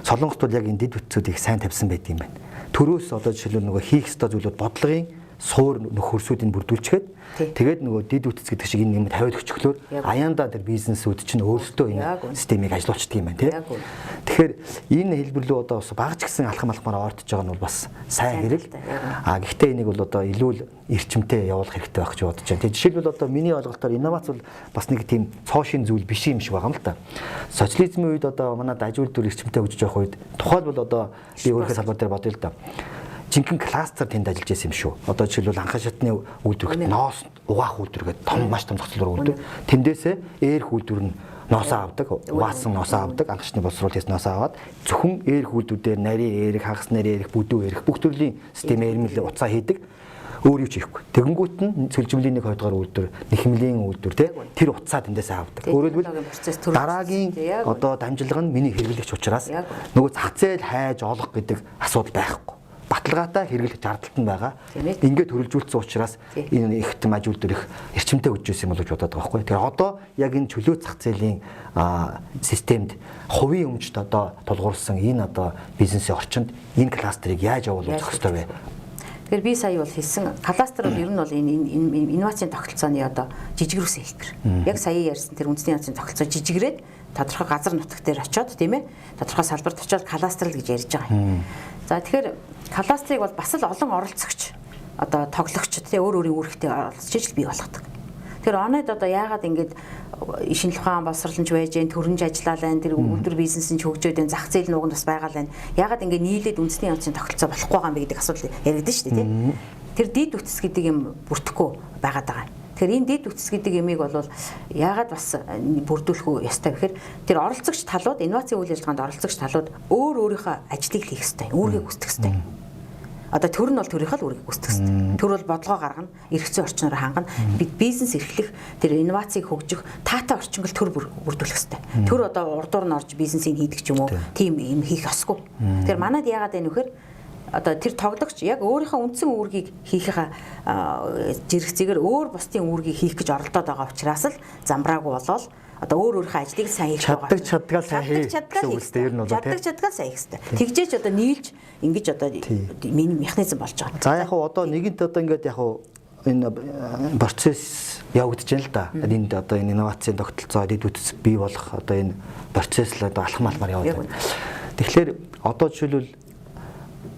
Солонгост бол яг энэ дэд үтцүүдийг сайн тавьсан байт юм байна. Төрөөс одоо жишээлбэл нөгөө хийх ёстой зүйлүүд бодлогын суур нөхөрсүүдийг бүрдүүлчихэд тэгээд нөгөө дэд үтц гэдэг шиг энэ юм тавиад өчгөлөөр аяндаа тэр бизнесүүд чинь өөрсдөө энэ системийг ажилуулчихдаг юм байна тий. Тэгэхээр энэ хэлбэр рүү одоо бас багч гисэн алхамаар ортож байгаа нь бол бас сайн хэрэг. Гэхдээ энийг бол одоо илүү эрчимтэй явуулах хэрэгтэй байх гэж бодож байна. Тэгээд жишээлбэл одоо миний ойлголтоор инновац бол бас нэг тийм цоошин зүйл биш юм шиг байгаа юм л та. Социализмын үед одоо манайд аж үйлдвэр эрчимтэй хөгжиж явах үед тухайлбал одоо би өөрийнхөө салбар дээр бодъё л да. Жинхэнэ кластер тэнд ажиллаж байсан юм шүү. Одоо жишээлбэл анхан шатны үйлдвэрт ноос угаах үйлдвэр гэдэг том маш том зохицлоор үйлдвэр. Тэндээсээ эерх үйлдвэр нь ноосоо авдаг, угаасан ноосоо авдаг, анхан шатны боловсруулалтаас ноосоо аваад зөвхөн эерх үйлдвүүдээр нарийн эерх, хагас нарийн эерх, бүдүү эерх бүх төрлийн систем эрмэл уцаа хийдэг. Өөр юу ч хийхгүй. Тэгэнгүүт нь сүлжмлийн 1 2 дугаар үйлдвэр, нэхмлийн үйлдвэр тэр уцаа тэндээс авдаг. Өөрөөр хэлбэл дараагийн одоо дамжлага нь миний хэрэглэгч учраас нөгөө зах зээл хайж олох гэдэг асуудал байхгүй. Баталгаатай хэрэглэж ардталт нь байгаа. Ингээд хөрөлжүүлсэн учраас энэ их том аж үйлдвэр их эрчимтэй үжижсэн юм бол гэж бодоод байгаа байхгүй. Тэгэхээр одоо яг энэ чөлөө зах зээлийн системд хувийн өмчт одоо тулгуурласан энэ одоо бизнесийн орчинд энэ кластерыг яаж явуулах хэрэгтэй вэ? Тэгэхээр би сая бол хэлсэн кластер бол ер нь бол энэ инновацийн тогтолцооны одоо жижигрүүсэн хэлбэр. Яг сая ярьсан тэр үндэсний инновацийн тогтолцоо жижигрээд тодорхой газар нутаг дээр очиод тийм ээ тодорхой салбарт очиод кластер л гэж ярьж байгаа юм. За тэгэхээр кластерыг бол бас л олон оролцогч одоо тоглогчд тий өөр өөрийн үүрэгтэй оролцож бий болгодог. Тэгэхээр онойд одоо яагаад ингэж шинжлэх ухаан боловсролч байж гэн төрөнж ажиллаа лайн тэр үйлдвэр бизнесийн ч хөгжөөд энэ зах зээл нууганд бас байгаа лайн яагаад ингэ нийлээд үндэсний онцгийн тогтолцоо болохгүй байгаа юм бэ гэдэг асуулт яригдэн шүү дээ тий. Тэр дид үтс гэдэг юм бүрдэхгүй байгаад байгаа. Тэгэхээр энэ дид үтс гэдэг ямиг бол яагаад бас бүрдүүлэх ёстой гэхээр тэр оролцогч талууд инновацийн үйл ажиллагаанд оролцогч талууд өөр өөрийнхөө ажлыг хийх ёстой, үүргийг гүйцэтгэх ёстой. Одоо төр нь бол төрийнхөө л үүргийг гүйцэтгэх ёстой. Төр бол бодлогоо гаргана, эргэцэн орчноор хангана. Бизнес эрхлэх, тэр инновацийг хөгжих таатай орчингол төр бүрдүүлэх ёстой. Төр одоо урдуур нь орж бизнесийг хийдэг ч юм уу, тийм юм хийх ёсгүй. Тэгэхээр манайд яагаад байна вэхээр одоо тэр тоглогч яг өөрийнхөө үндсэн үүргийг хийхээ зэрэгцээгээр өөр бусдын үүргийг хийх гэж оролдоод байгаа учраас л замбраагүй болоод одоо өөр өөрийнхөө ажлыг сайн хийж байгаа. Чаддаг сайн хийх гэсэн үгтэй ер нь бол чаддаг сайн хийх хэрэгтэй. Тэгжээч одоо нийлж ингэж одоо миний механизм болж байгаа. За яг одоо нэгэнт одоо ингээд яг энэ процесс явагдаж байна л да. Энд одоо энэ инновацийн тогтолцоо дэд үтс бий болох одоо энэ процесс л одоо алхам алмаар яваад байна. Тэгэхээр одоо жишээлбэл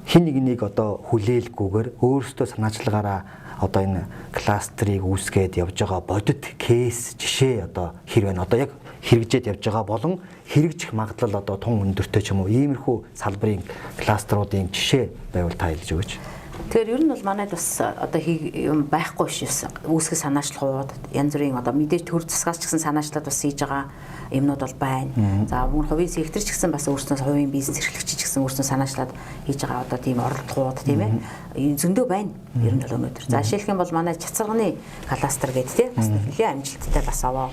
хин нэг одоо хүлээлгүйгээр өөрөөсөө санаачлагаараа одоо энэ кластерыг үүсгээд явж байгаа бодит кейс жишээ одоо хэр байна одоо яг хэрэгжээд явж байгаа болон хэрэгжих магадлал одоо тун өндөртэй ч юм уу иймэрхүү салбарын кластеруудын жишээ байвал та хэлж өгөөч. Тэгэхээр ер нь бол манайд бас одоо юм байхгүй шээс үүсгэх санаачлагууд янз бүрийн одоо мэдээж төр засгаас ч гэсэн санаачлаад бас хийж байгаа юмнууд бол байна. За мөн хувийн сектор ч гэсэн бас өөрснөөс хувийн бизнес эрхлэгч ч гэсэн өөрснөө санаачлаад хийж байгаа одоо тийм оролдлогууд тийм ээ зөндөө байна. Ер нь бол өнөөдөр. За жишээлх юм бол манай Чацарганы кластер гэдэг тийм бас нэлээд амжилттай бас аваа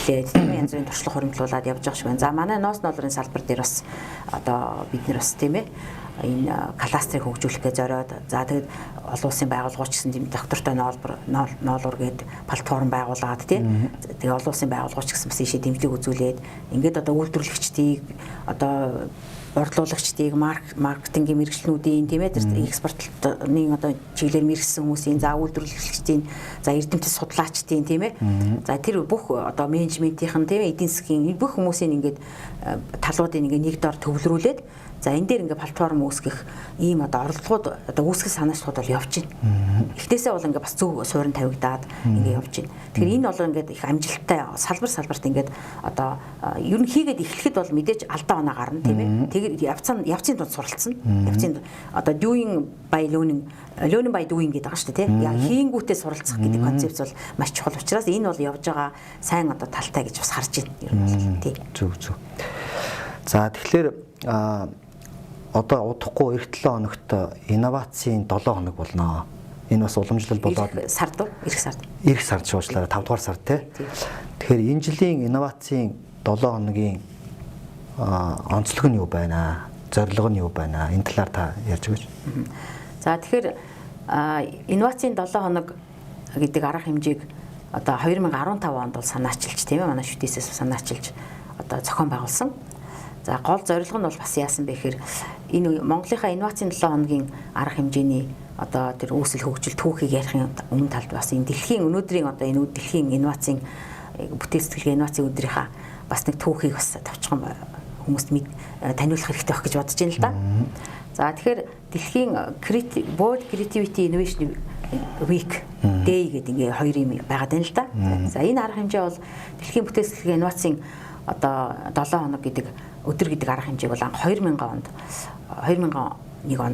эхлээд тийм янз бүрийн туршлага хуримтлуулад явж байгаа шиг байна. За манай ноос ноолрын салбар дээр бас одоо бид нар бас тийм ээ энэ кластерыг хөгжүүлэхээ зориод за тэгээд олон улсын байгууллагууд ч гэсэн тийм доктортой ноолбор гэдэг платформ байгуулад тийм. Тэгээ олон улсын байгууллагууд ч гэсэн бас ийшээ дэмжлэг үзүүлээд ингээд одоо үйлдвэрлэгчдийг одоо борлуулагчдыг маркетингийн мэргэжлүүдийн тийм ээ тэр экспортны одоо чиглэлээр мэргэжсэн хүмүүсийн за үйлдвэрлэгчдийн за эрдэмтэд судлаачдын тийм ээ за тэр бүх одоо менежментийн тийм ээ эдийн засгийн бүх хүмүүсийн ингээд талуудыг ингээд нэг дор төвлөрүүлээд за энэ дээр ингээд платформ үүсгэх ийм одоо оролдлогууд одоо үүсгэх санаачлууд бол явж байна. Эхнээсээ бол ингээд бас зөв суурин тавигдаад ингээд явж байна. Тэгэхээр энэ бол ингээд их амжилттай салбарт ингээд одоо ер нь хийгээд эхлэхэд бол мэдээж алдаа оноо гарна тийм ээ. Тэгээд явцын дунд суралцсан. Явцын одоо doing by learning by doing гэдэг байгаа шүү дээ тийм. Хийнгүүтээ суралцах гэдэг концепц бол маш чухал учраас энэ бол явж байгаа сайн одоо талтай гэж бас харж байна. Ер нь бол тийм. Зөв. За тэгэхээр одоо удахгүй эх 7 хоногт инновацийн 7 хоног болно. Энэ бас уламжлал болоод эх сард. Эх сард шуучлаарай 5 дугаар сар тий. Тэгэхээр энэ жилийн инновацийн 7 хоногийн онцлог нь юу байна? Зорилго нь юу байна? Энэ талаар та ярьж өгөөч. За тэгэхээр инновацийн 7 хоног гэдэг арга хэмжээг одоо 2015 онд бол санаачилж тийм ээ манай шүтээсээс санаачилж одоо зохион байгуулсан. За гол зорилго нь бол бас яасан бэ гэхээр энэ Монголынхаа инновацийн 7 хоногийн арга хэмжээний одоо тэр үүсэл хөгжил түүхийг ярихын өмнө талд бас энэ дэлхийн өнөөдрийн одоо энэ дэлхийн инновацийн бүтээл сэтгэлгээ инновацийн өдрийнхаа бас нэг түүхийг бас товчхон хүмүүст таниулах хэрэгтэй байх гэж бодож байна л да. За тэгэхээр дэлхийн World Creativity Innovation Week Day гэдэг ингээ хоёр юм байгаад байна л да. За энэ арга хэмжээ бол дэлхийн бүтээл сэтгэлгээ инновацийн одоо 7 хоног гэдэг өдөр гэдэг арга хэмжээг бол 2001 онд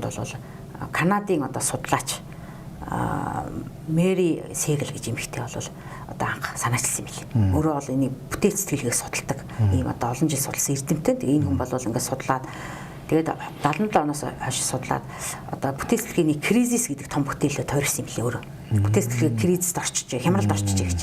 бол Канадын одоо судлаач Мэри Сегл гэж эмэгтэй бол одоо анх санаачилсан юм билээ. Өөрөө бол энийг бүтээл сэтгэлгээг судалдаг ийм одоо олон жил судалсан эрдэмтэн. Тэгээ энэ хүн бол ингээд судлаад тэгээд 77 оноос хойш судлаад одоо бүтээл сэтгэлгээний кризис гэдэг том бүтээлээ тойрсон юм билээ өөрөө. Бүтээл сэтгэлгээ кризист орчиж, хямралд орчиж гэж.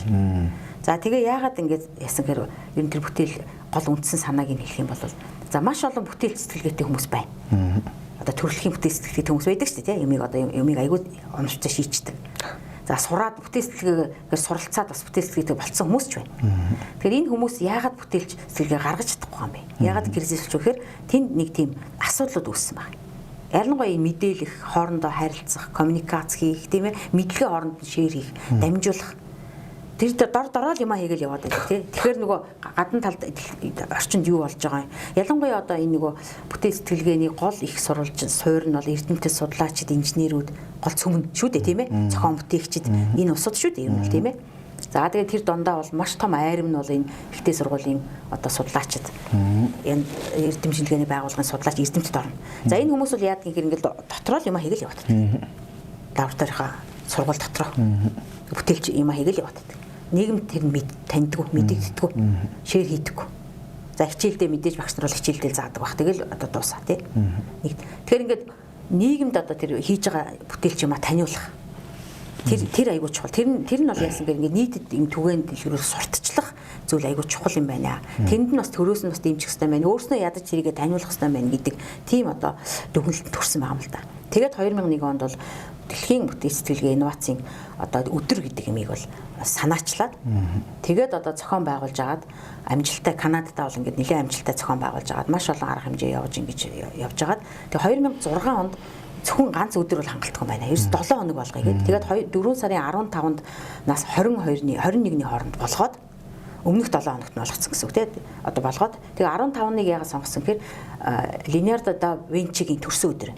За тэгээ яагаад ингэж яасан гэхээр ер нь тэр бүтээл гол үндсэн санааг нь хэлэх юм бол за маш олон бүтээл сэтгэлгээтэй хүмүүс байна. Одоо төрөлхийн бүтээл сэтгэлгээтэй хүмүүс байдаг шүү дээ тийм юмыг аягүй онцтой шийдчихдэг. За сураад бүтээл сэтгэлгээгээр суралцаад бас бүтээл сэтгэлгээтэй болцсон хүмүүс ч байна. Тэгэхээр энэ хүмүүс яагаад бүтээлч сэтгэлгээ гаргаж чадахгүй юм бэ? Яагаад кризис болж гэхээр тэнд нэг тийм асуудлууд үүссэн байна. Ялангуяа энэ мэдээлэх, хоорондоо харилцах, коммуникац хийх тийм ээ, мэдлэгээ хооронд нь шеэр хийх, дамжуулах тэр дор юм хийгээл яваад байдаг тий. Тэгэхээр нөгөө гадна талд орчинд юу болж байгаа юм. Ялангуяа одоо энэ нөгөө бүтээл сэтгэлгээний гол их сурвалж суурь нь бол эрдэмтэд судлаачид инженерүүд гол цөмөн шүү дээ тийм ээ. Зохион бүтээгчид энэ усуд шүү дээ юм л тийм ээ. За тэгээд тэр дондаа бол маш том айрам нь бол энэ ихтэй сургуулийн одоо судлаачид энэ эрдэмтдийн байгууллагын судлаач эрдэмтэд орно. За энэ хүмүүс бол яадаг юм хэрэг ингээл дотроо л юм хийгээл яваад байдаг. Лабораторийнхаа сургууль дотроо бүтээлч юм хийгээл яваад байдаг. Нийгэм тэр таньдгүй, мэдэгддэггүй, шеэр хийдэггүй. За хичээлдээ мэдээж багш нар бол хичээлдээ заадаг баг. Тэгэл одоо дуусаа тий. Тэгэхээр ингээд нийгэмд одоо тэр хийж байгаа бүтээлч юма таниулах. Тэр айгуу чухал. Тэр нь бол яасан гэхээр ингээд нийтэд юм түгээнд дэлгэрүүр сурталчлах зүйл айгуу чухал юм байна. Тэнд нь бас төрөөс нь бас дэмжих хэрэгтэй байна. Өөрснөө ядаж тэрийгэ таниулах хэрэгтэй байна гэдэг тийм одоо дүгнэлт төрсэн байгаа юм л да. Тэгээд 2001 онд бол дэлхийн бүтээл сэтгэлгээ инновацийн одоо өдөр гэдэг юмыг бол санаачлаад тэгээд одоо зохион байгуулж агаад амжилттай Канадатаа бол ингээд нэлээд амжилттай зохион байгуулж агаад маш олон арга хэмжээ явуулж ингэж явж агаад тэгээд 2006 онд зөвхөн ганц өдөр бол хангалттай байна. Ерөөс 7 хоног болгоё гэдэг. Тэгээд 4 сарын 15-нд нас 21-ний хооронд болгоод өмнөх 7 хоногт нь болгоцсон гэсэн үг тийм одоо болгоод тэгээд 15-ныг яагаад сонгосон гэхээр Leonardo da Vinci-гийн төрсөн өдөр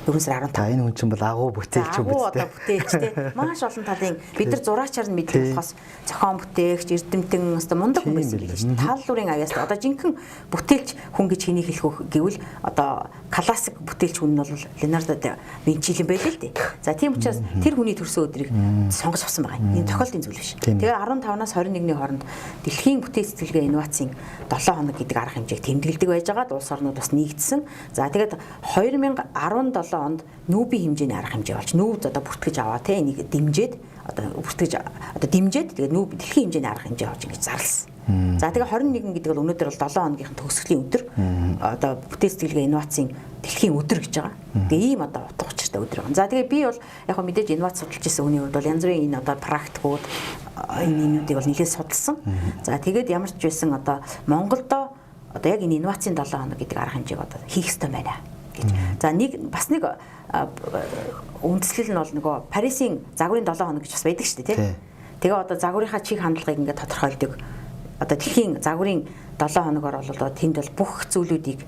4 сарын 15. Энэ хүн чинь бол агуу бүтээлч юм биз дээ. Агуу одоо бүтээлч тийм. Маш олон талын бид нар зураачаар нь мэддэг болохоос зохион бүтээгч, эрдэмтэн өстой мундаг хүн байсан гэж байна. Тал бүрийн авьяас одоо жинхэнэ бүтээлч хүн гэж хэнийг хэлэх вэ гэвэл одоо классик бүтээлч хүн нь бол Leonardo da Vinci юм байл л дээ. За тийм учраас тэр хүний төрсөн өдрийг сонгож авсан байгаа юм. Энэ тохиолдын зүйл биш. Тэгээ 15-наас 21-ний хооронд дэлхийн бүтээл сэтгэлгээ инновацийн 7 хоног гэдэг арга хэмжээг тэмдэглэдэг байж байгаа. Улс орнууд бас нэгдсэн. За тэгээд 2017 онд нүүбийн хэмжээний арга хэмжээ болж нүүб одоо бүртгэж аваа те энийг дэмжиж одоо бүртгэж одоо дэмжиж тэгээд нүүб дэлхийн хэмжээний арга хэмжээ болж ингэж зарласан. За тэгээ 21 гэдэг бол өнөөдөр бол 7 хоногийн төгсгөлийн өдөр. Одоо бүтээл сэтгэлгээ инновацийн дэлхийн өдөр гэж байгаа. Тэгээ ийм одоо утга учиртай өдөр байна. За тэгээ би бол яг хөө мэдээж инновац судалж ирсэн хүний хувьд бол янз бүрийн энэ одоо практикууд энэ юмнуудыг бол нэлээд судалсан. За тэгээд ямар ч байсан одоо Монголдо одоо яг энэ инновацийн 7 хоног гэдэг арга хэмжээг одоо хийх ёстой байна гэж. За бас нэг үндслэл нь бол нөгөө Парисын загварын 7 хоног гэж бас байдаг шүү дээ, тийм. Тэгээ одоо загварынхаа чиг хандлагыг ингээд тодорхойлдог. Одоо дэлхийн загварын 7 хоногоор бол одоо тэнд бол бүх зүйлүүдийг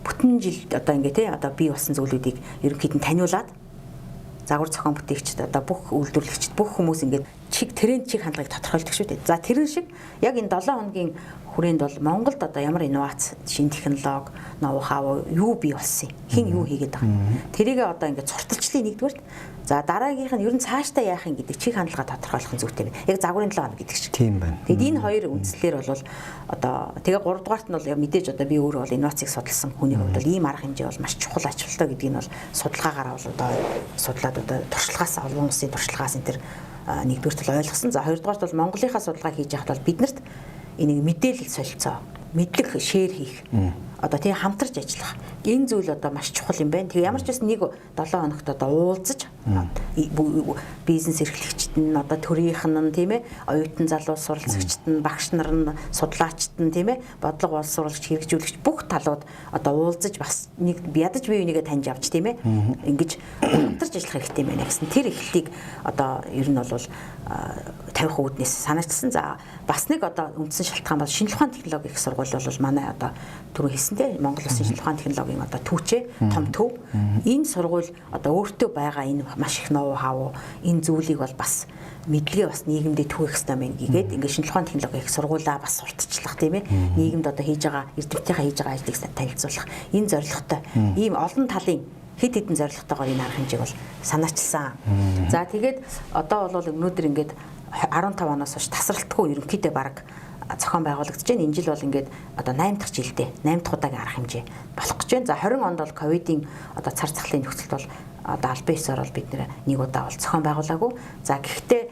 бүтэн жил одоо ингээд тий одоо бий болсон зүйлүүдийг ерөнхийд нь таниулаад загвар зохион бүтээгчд одоо бүх үйлдвэрлэгчд бүх хүмүүс ингээд тренд чиг хандлагыг тодорхойлдог шүү дээ. За тэрэн шиг яг энэ 7 хоногийн хүрээнд бол Монголд одоо ямар инновац, шинэ технологи, ноу хау юу бий болсон юм. Хэн юу хийгээд байгаа. Тэрийгээ одоо ингээд сурталчлалын нэгдүгээрт за дараагийнх нь ер нь цаашдаа яах юм гэдэг чиг хандлагаа тодорхойлох нь зүйтэй байна. Яг загварын 7 хоног гэдэг чинь. Тийм байна. Тэгэд энэ хоёр үндслэлээр бол одоо тэгээ 3 дугаарт нь бол мэдээж одоо би өөрөө бол инновацийг судалсан хүний хувьд бол ийм арга хэмжээ бол маш чухал ач холбогдолтой гэдгийг нь бол судалгаагаар бол одоо судлаад одоо туршлагаас олон улсын туршлагаас энэ төр нэгдүгээрт л ойлгосон. За хоёрдугаарт бол Монголынхаа судалгаа хийж байхад бол биднэрт энийг мэдээлэл солилцоо, мэдлэг шеэр хийх, одоо тийм хамтарч ажиллах. Энэ зүйл одоо маш чухал юм байна. Тэгээ ямар ч байсан нэг 7 хоногт одоо уулзаж бизнес эрхлэгчид нь одоо төрийнх нь тийм ээ, оюутан залуу суралцагчид нь, багш нар нь, судлаачид нь тийм ээ, бодлого боловсруулагч, хэрэгжүүлэгч бүх талууд одоо уулзаж бас нэг ядаж бие бинийгээ таньж авч тийм ээ, ингэж хамтарч ажиллах хэрэгтэй байна гэсэн тэр эхлэлийг одоо ер нь бол 50 үүднээс санаачилсан. За бас нэг одоо үндсэн шалтгаан бол шинжилгээ ухаан технологи их сургууль бол манай одоо түрүү хэлсэнтэй Монгол Улсын шинжилгээ ухаан технологийн одоо түүчээ том төв. Энэ сургууль одоо өөртөө байгаа энэ маш их ноу хав энэ зүйлийг бол бас мэдлэгээ бас нийгэмдээ түгэх хэрэгтэй байна гэгээд ингээд шинжилгээ ухаан технологи их сургуулаа бас сурталчлах тийм ээ. Нийгэмд одоо хийж байгаа эрдэмтдийнхаа хийж байгаа ажлыг танилцуулах энэ зорилготой ийм олон талын хэд хэдэн зорилготойгоор энэ арга хэмжээг бол санаачилсан. За тэгээд одоо бол өнөөдөр ингээд 15 оноос хойш тасралтгүй ерөнхийдөө баг зохион байгуулагдаж байна. Энэ жил бол ингээд одоо 8 дахь жилдээ 8 дахь удаагийн арга хэмжээ болох гэж байна. За 20 онд бол ковидын одоо цар захлын нөхцөлд бол одоо албан ёсоор бол бид нэг удаа бол зохион байгуулаагүй. За гэхдээ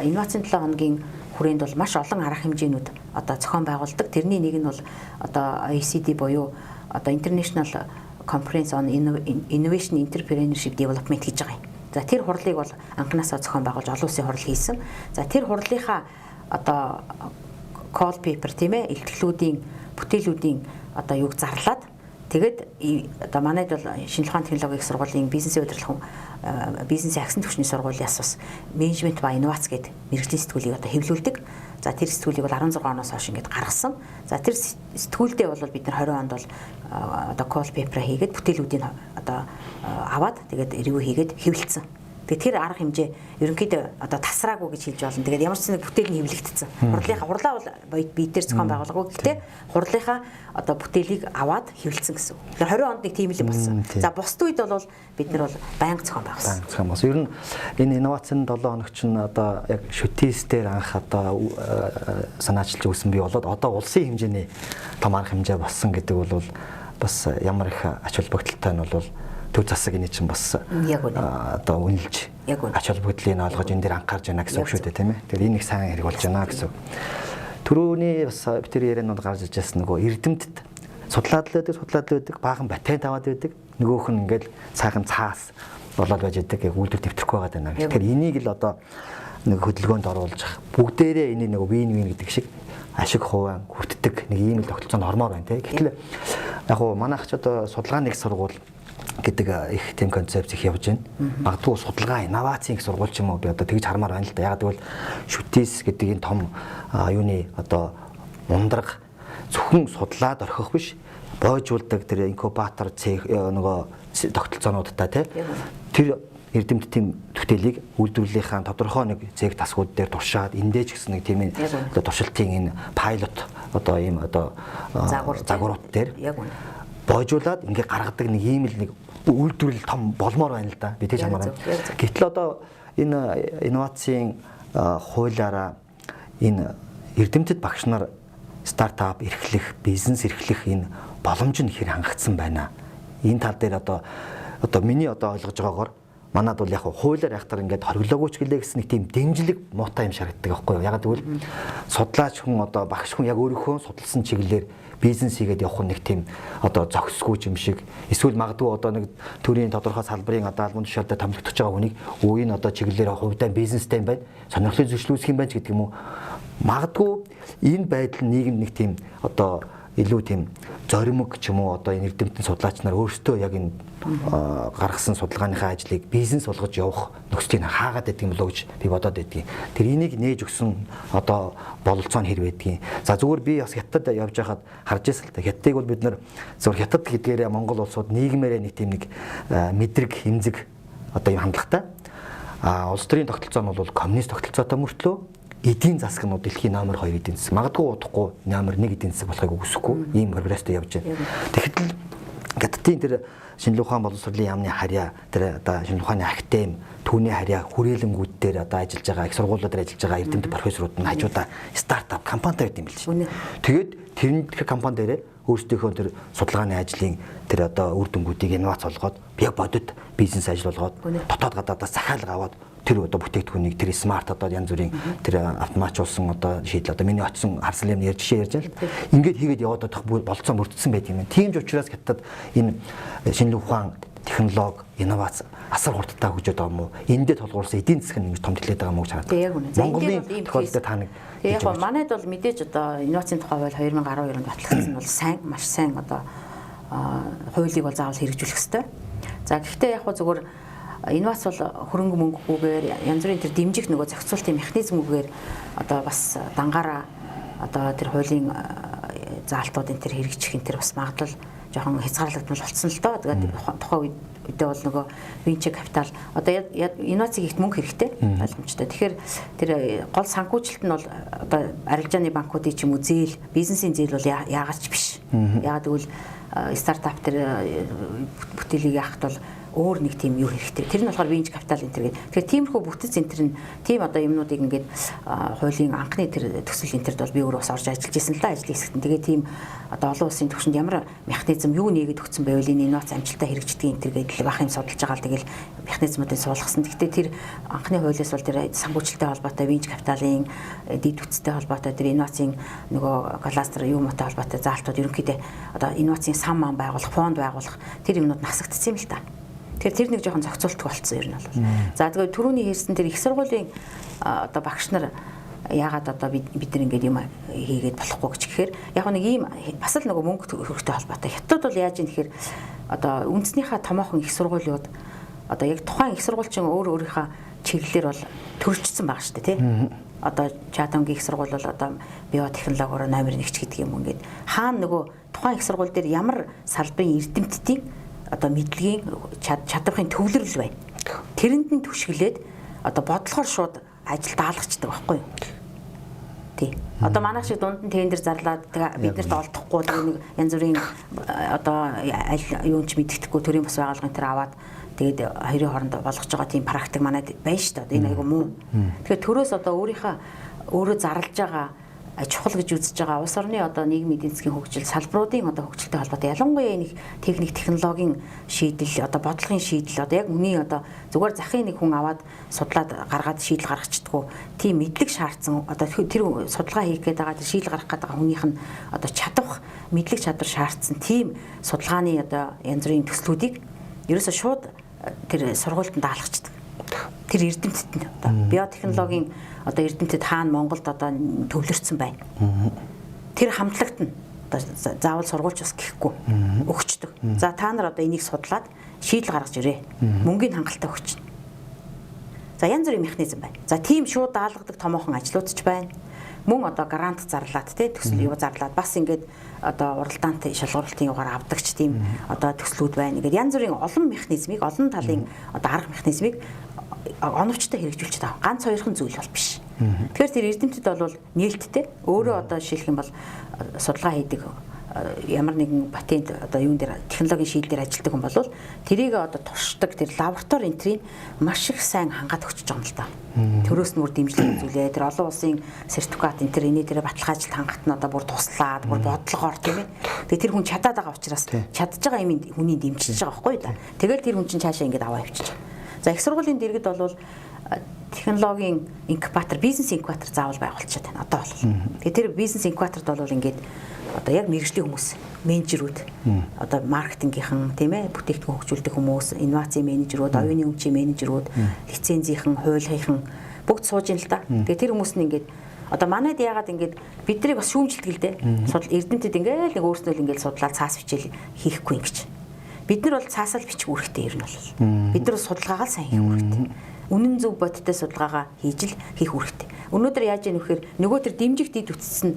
инновацийн 7 хоногийн хүрээнд бол маш олон арга хэмжээнүүд одоо зохион байгуулдаг. Тэрний нэг нь бол одоо OECD буюу одоо International Conference on Innovation Entrepreneurship Development гэж байгаа юм. За тэр хурлыг бол анханасаа зохион байгуулж олон улсын хурал хийсэн. За тэр хурлынхаа одоо call paper тийм ээ илтгэлүүдийн бүтээлүүдийн одоо юг зарлаад тэгээд одоо манайд бол шинжилгээ ухаан технологийн их сургуулийн бизнесийн удирдлага бизнесийн агсан түвшний сургуулиас бас менежмент ба инновац гэдэг мэргэжлийн сэтгүүлийг одоо хэвлүүлдэг. За тэр сэтгүүлийг бол 16 оноос хойш ингээд гаргасан. За тэр сэтгүүлдээ бол бид нар 20 онд бол одоо call paper хийгээд бүтээлүүдийг одоо аваад тэгээд ревю хийгээд хэвлэлцэн. Тэгээд тэр арга хэмжээ ерөнхийдөө одоо тасраагүй гэж хэлж болно. Тэгээд ямар ч нэг бүтээл нь хэвлэгдсэн. Хурлаа бол бие дээр зохион байгуулаагүй. Гэхдээ хурлынхаа одоо бүтээлийг аваад хэвлэлцэн гэсэн. Тэгэхээр 20 онд нэг тийм л болсон. За бусд үед бол бид нар бол байнга зохион байгуулсан. Зохион байгуулсан. Ер нь энэ инновацийн 7 хоног чинь одоо яг шүтээс дээр анх одоо санаачилж өгсөн бий болоод одоо улсын хэмжээний том арга хэмжээ болсон гэдэг бол бас ямар их ач холбогдолтой нь бол төв засаг энэ чинь бас одоо үнэлж ач холбогдлыг олгож энэ дээр анхаарч байна гэсэн үг шүү дээ тийм ээ. Тэгэхээр энэ их сайн хэрэг болж байна гэсэн. Төрөүний бас битэр ярианд гарч иж ясна нөгөө эрдэмтэд судлаад л байдаг баахан патент аваад байдаг. Нөгөөх нь ингээд цаахан цаас болоод байж байдаг яг үйлдвэр тэмтгэхгүй байгаа даа. Тэгэхээр энийг л одоо нэг хөдөлгөөнд оруулж бүгдээрээ энэ нэг вин гэдэг шиг ашиг хувийн хүртдэг нэг ийм л тогтолцоонд ормоор байна тийм. Гэтэл яг хуу манайх ч одоо судалгааны их сургууль гэдэг их тийм концепц их явж байна. Магадгүй судалгаа инновацийн их сургууль ч юм уу би одоо тэгж хармаар байна л да. Яг гэвэл шүтээс гэдэг энэ том юуны одоо ундраг зөвхөн судлаад орхих биш бойжуулдаг тэр инкубатор цех нөгөө тогтолцоонуудтай тэр эрдэмтдийн бүтээлийг үйлдвэрлэлийнхаа тодорхой нэг зээг тасгууд дээр туршаад эндэж гэсэн нэг тийм одоо туршилтын энэ пайлот одоо ийм одоо загварууд дээр бойжуулаад ингээ гаргадаг нэг ийм л нэг үйлдвэрлэл том болмоор байна л да. Би тэгж хамаарна. Гэтэл одоо энэ инновацийн хуулиараа энэ эрдэмтэд багш нар стартап эрхлэх, бизнес эрхлэх энэ боломж нь хэр хангагдсан байна. Энэ тал дээр одоо миний одоо ойлгож байгаагаар манад бол яг хуулиар яхахтар ингээд хориглоогүй ч гэлээ гэсэн нэг тийм дэмжлэг муутай юм шиг харагддаг байхгүй юу. Ягаад гэвэл судлаач хүн одоо багш хүн яг өөрийнхөө судалсан чиглэлээр бизнес хийгээд явах нэг тийм одоо зохисгүй юм шиг эсвэл магадгүй одоо нэг төрийн тодорхой салбарын одоо албан тушаалд томилогдож байгаа хүнийг өөний одоо чиглэлээр хувьдаа бизнестэй юм байна. Сонирхлыг зөвшлүүлэх юм байна ч гэдэг юм уу. Магадгүй энэ байдал нийгэм нэг тийм одоо илүү тийм зоримог ч юм уу одоо энэ эрдэмтэн судлаач нар өөрсдөө яг энэ гаргасан судалгааныхаа ажлыг бизнес болгож явах нөхцөлийг хаагаад байдаг юм болоо гэж би бодоод байдгийн. Тэр энийг нээж өгсөн одоо бололцоо нь хэр байдгийн. За зүгээр би бас хятад явж байхад харж байсан л та. Хятадыг бол бид нар зөвхөн хятад гэдгээрээ Монгол улсууд нийгмээрээ нэг тийм нэг мэдрэг хэмзэг одоо юм хандлагатай. Улс төрийн тогтолцоо нь бол коммунист тогтолцоотой мөртлөө эдийн засаг нь дэлхийн номер 2 эдийн засаг. Магадгүй удахгүй номер 1 эдийн засаг болохыг үсэхгүй ийм прогресстэй явж байна. Тэгэхдээ Хятадын тэр шинжлэх ухаан боловсролын яамны харьяа тэр одоо шинжлэх ухааны академи түүний харьяа хүрээлэнгүүд дээр одоо ажиллаж байгаа их сургуулиудаар ажиллаж байгаа эрдэмтэд профессорууд нь хажуудаа стартап компанитай гэдэг юм биш. Тэгээд тэр компани дээрээ өөрсдийнхөө тэр судалгааны ажлын тэр одоо үр дүнгуудыг инновац болгоод яг бодит бизнес ажил болгоод дотоод гадаадаас захиалга аваад тэр одоо бүтээгдэхүүнийг тэр смарт одоо янз бүрийн тэр автоматжуулсан одоо шийдэл одоо миний очсон харсан юм жишээ ярьж байна л ингээд хийгээд яваад одох болцоо мөрдсөн байт юм. Тийм ч учраас хятад энэ шинжлэх ухаан технологи инновац асар хурдтай хөгжөөд байгаа юм уу? Эндээ толгуурсан эдийн засаг нь ингэж томчлээд байгаа юм уу гэж харагдав. Монголын тохиолдолд та нэг яг нь манайд бол мэдээж одоо инновацийн тухай хууль 2012 онд батлагдсан бол сайн маш сайн одоо хуулийг бол заавал хэрэгжүүлэх ёстой. За гэхдээ яг зүгээр инновац бол хөрөнгө мөнгөгүйгээр янз бүрийн тэр дэмжих нөгөө зохицуултын механизмгүйгээр одоо бас дангаараа одоо тэр хуулийн заалтуудын тэр хэрэгжих энэ тэр бас магадлал жоохон хязгаарлагдмал болсон л доо. Тэгээд тухайн үедээ бол нөгөө венчур капитал одоо инновацийг ихт мөнгө хэрэгтэй ойлгомжтой. Тэгэхээр тэр гол санхүүжилт нь бол одоо арилжааны банкуудын ч юм уу зээл, бизнесийн зээл бол яагаад ч биш. Яагаад гэвэл стартап тэр бүтээлийг яахад бол өөр нэг тийм юу хэрэгтэй. Тэр нь болохоор венчур капитал энэ төр гэдэг. Тэгэхээр тиймэрхүү бүтэц энэ төр нь тийм одоо юмнуудыг ингээд хуулийн анхны тэр төсөл энэ төрд бол би өөрөө бас орж ажиллаж исэн л да ажлын хэсэгт. Тэгээ тийм одоо олон улсын түвшинд ямар механизм юу нээгээд өгсөн байвал энэ инновац амжилтаа хэрэгждэг энэ төр гэдэг бах юм судалж байгаа л тэгэл механизмуудыг суулгасан. Гэхдээ тэр анхны хуулиас бол тэр санхүүжилттэй холбоотой венчур капиталын дэд үтцтэй холбоотой тэр инновацийн нөгөө кластер юмтай холбоотой заалтууд ерөнхийдөө одоо инновацийн сан маан байгуулах, фонд байгуулах тэр юмнууд насагдсан юм л та. Тэгэхээр тэр нэг жоохон зохицуултгүй болцсон ер нь бол. За тэгээд түрүүний хэлсэн тэр их сургуулийн одоо багш нар яагаад одоо бид нар ингэж юм хийгээд болохгүй гэж гэхээр яг нэг ийм бас л нөгөө мөнгө хөрөгтэй холбоотой. Хятад бол яаж юм гэхээр одоо үндэснийхээ томоохон их сургуулиуд одоо яг тухайн их сургуульчин өөрийнхөө чиглэлээр бол төрөлжсөн байгаа шүү дээ тий. Одоо Чадамгийн их сургууль бол одоо биотехнологиороо номер 1 ч гэдэг юм ингээд хаана нөгөө тухайн их сургууль дээр ямар салбарын эрдэмтдийн одоо мэдлэгийн чадвархын төвлөрөл байна. Тэрэнд нь түшиглээд одоо бодлохоор шууд ажил даалгачдаг байхгүй юу? Тий. Одоо манайх шиг дунд нь тендер зарлаад биднэрт олдохгүй нэг янз бүрийн одоо юун ч мэддэхгүй төрийн бас байгууллагын тэр аваад тэгээд хоёрын хооронд болгож байгаа тийм практик манайд байна шүү дээ. Энэ айгу муу. Тэгэхээр төрөөс одоо өөрөө зарлж байгаа чухал гэж үзэж байгаа улс орны одоо нийгмийн эдийн засгийн хөгжил салбаруудын одоо хөгжилтэй холбоотой ялангуяа нэг техник технологийн шийдэл одоо бодлогын шийдэл одоо яг үний одоо зүгээр захын нэг хүн аваад судлаад гаргаад шийдэл гаргацдаггүй тийм мэдлэг шаардсан одоо тэр судалгаа хийх гээд байгаа тэр шийдэл гаргах гээд байгаа хүнийх нь одоо чадвах мэдлэг чадвар шаардсан тийм судалгааны одоо янз бүрийн төслүүдийг ерөөсөө шууд тэр сургуульд нь даалгачдаг. Тэр эрдэмтэд нь одоо биотехнологийн одоо эрдэмтэд хаана Монголд одоо төвлөрсөн байна. Тэр хамтлагт нь одоо заавал сургуульч бас гэхгүй өгчдөг. За та нар одоо энийг судлаад шийдэл гаргаж ирээ. Мөнгөний хангалттай өгч. За янз бүрийн механизм байна. За тийм шууд даалгадаг томоохон ажлууд ч байна. Мөн одоо грант зарлаад тий төсөл юу зарлаад бас ингээд одоо уралдаант шалгуулалтын югаар авдагч тийм одоо төслүүд байна. Ингээд янз бүрийн олон механизмыг олон талын одоо арга механизмыг оновчтой хэрэгжүүлж байгаа. Ганц хоёрхан зүйл бол биш. Тэгэхээр тэр эрдэмтэд бол нээлттэй өөрөө одоо жишээлх юм бол судалгаа хийдэг ямар нэгэн патент одоо юун дээр технологийн шийдэлээр ажилладаг хүн бол тэрийг одоо туршдаг тэр лаборатори энтрийг маш их сайн хангаад өгч байгаа юм л да. Төрөөс нь бүр дэмжлэг үзүүлээ. Тэр олон улсын сертификат энэ тэр энэ дээр баталгаа ажилд хангахт нь одоо бүр туслаад бүр бодлогоор тийм ээ. Тэгээ тэр хүн чадаад байгаа учраас чадж байгаа юм хүний дэмжиж байгаа байхгүй да. Тэгэл тэр хүн чинь цаашаа ингэж аваа явчих. За их сургуулийн дэргэд бол технологийн инкубатор, бизнес инкубатор заавал байгуулчихад байна. Одоо бол. Тэгэхээр тэр бизнес инкубаторд бол ингээд одоо яг мэргэжлийн хүмүүс, менежерүүд, одоо маркетингийнхан, тийм ээ, бүтээгдэхүүн хөгжүүлдэг хүмүүс, инновацийн менежерүүд, оюуны өмчийн менежерүүд, лицензийнхан, хуулийнхын бүгд сууж ин л да. Тэгээ тэр хүмүүс нь ингээд одоо манайд яагаад ингээд биднийг бас шүүмжилдэг л дээ. Судал эрдэмтэд ингээд нэг өөрснөө л ингээд судлаад цаас бичээл хийхгүй юм гэж. Бид нар бол цаасаал бичих үүрэгтэй ер нь бол. Бид нар судалгаагаа л сайн хийх үүрэгтэй. Үнэн зөв бодиттой судалгаагаа хийж л хийх үүрэгтэй. Өнөөдөр яаж яах вэ гэхээр нөгөө тэр дэмжих дид үтцсэн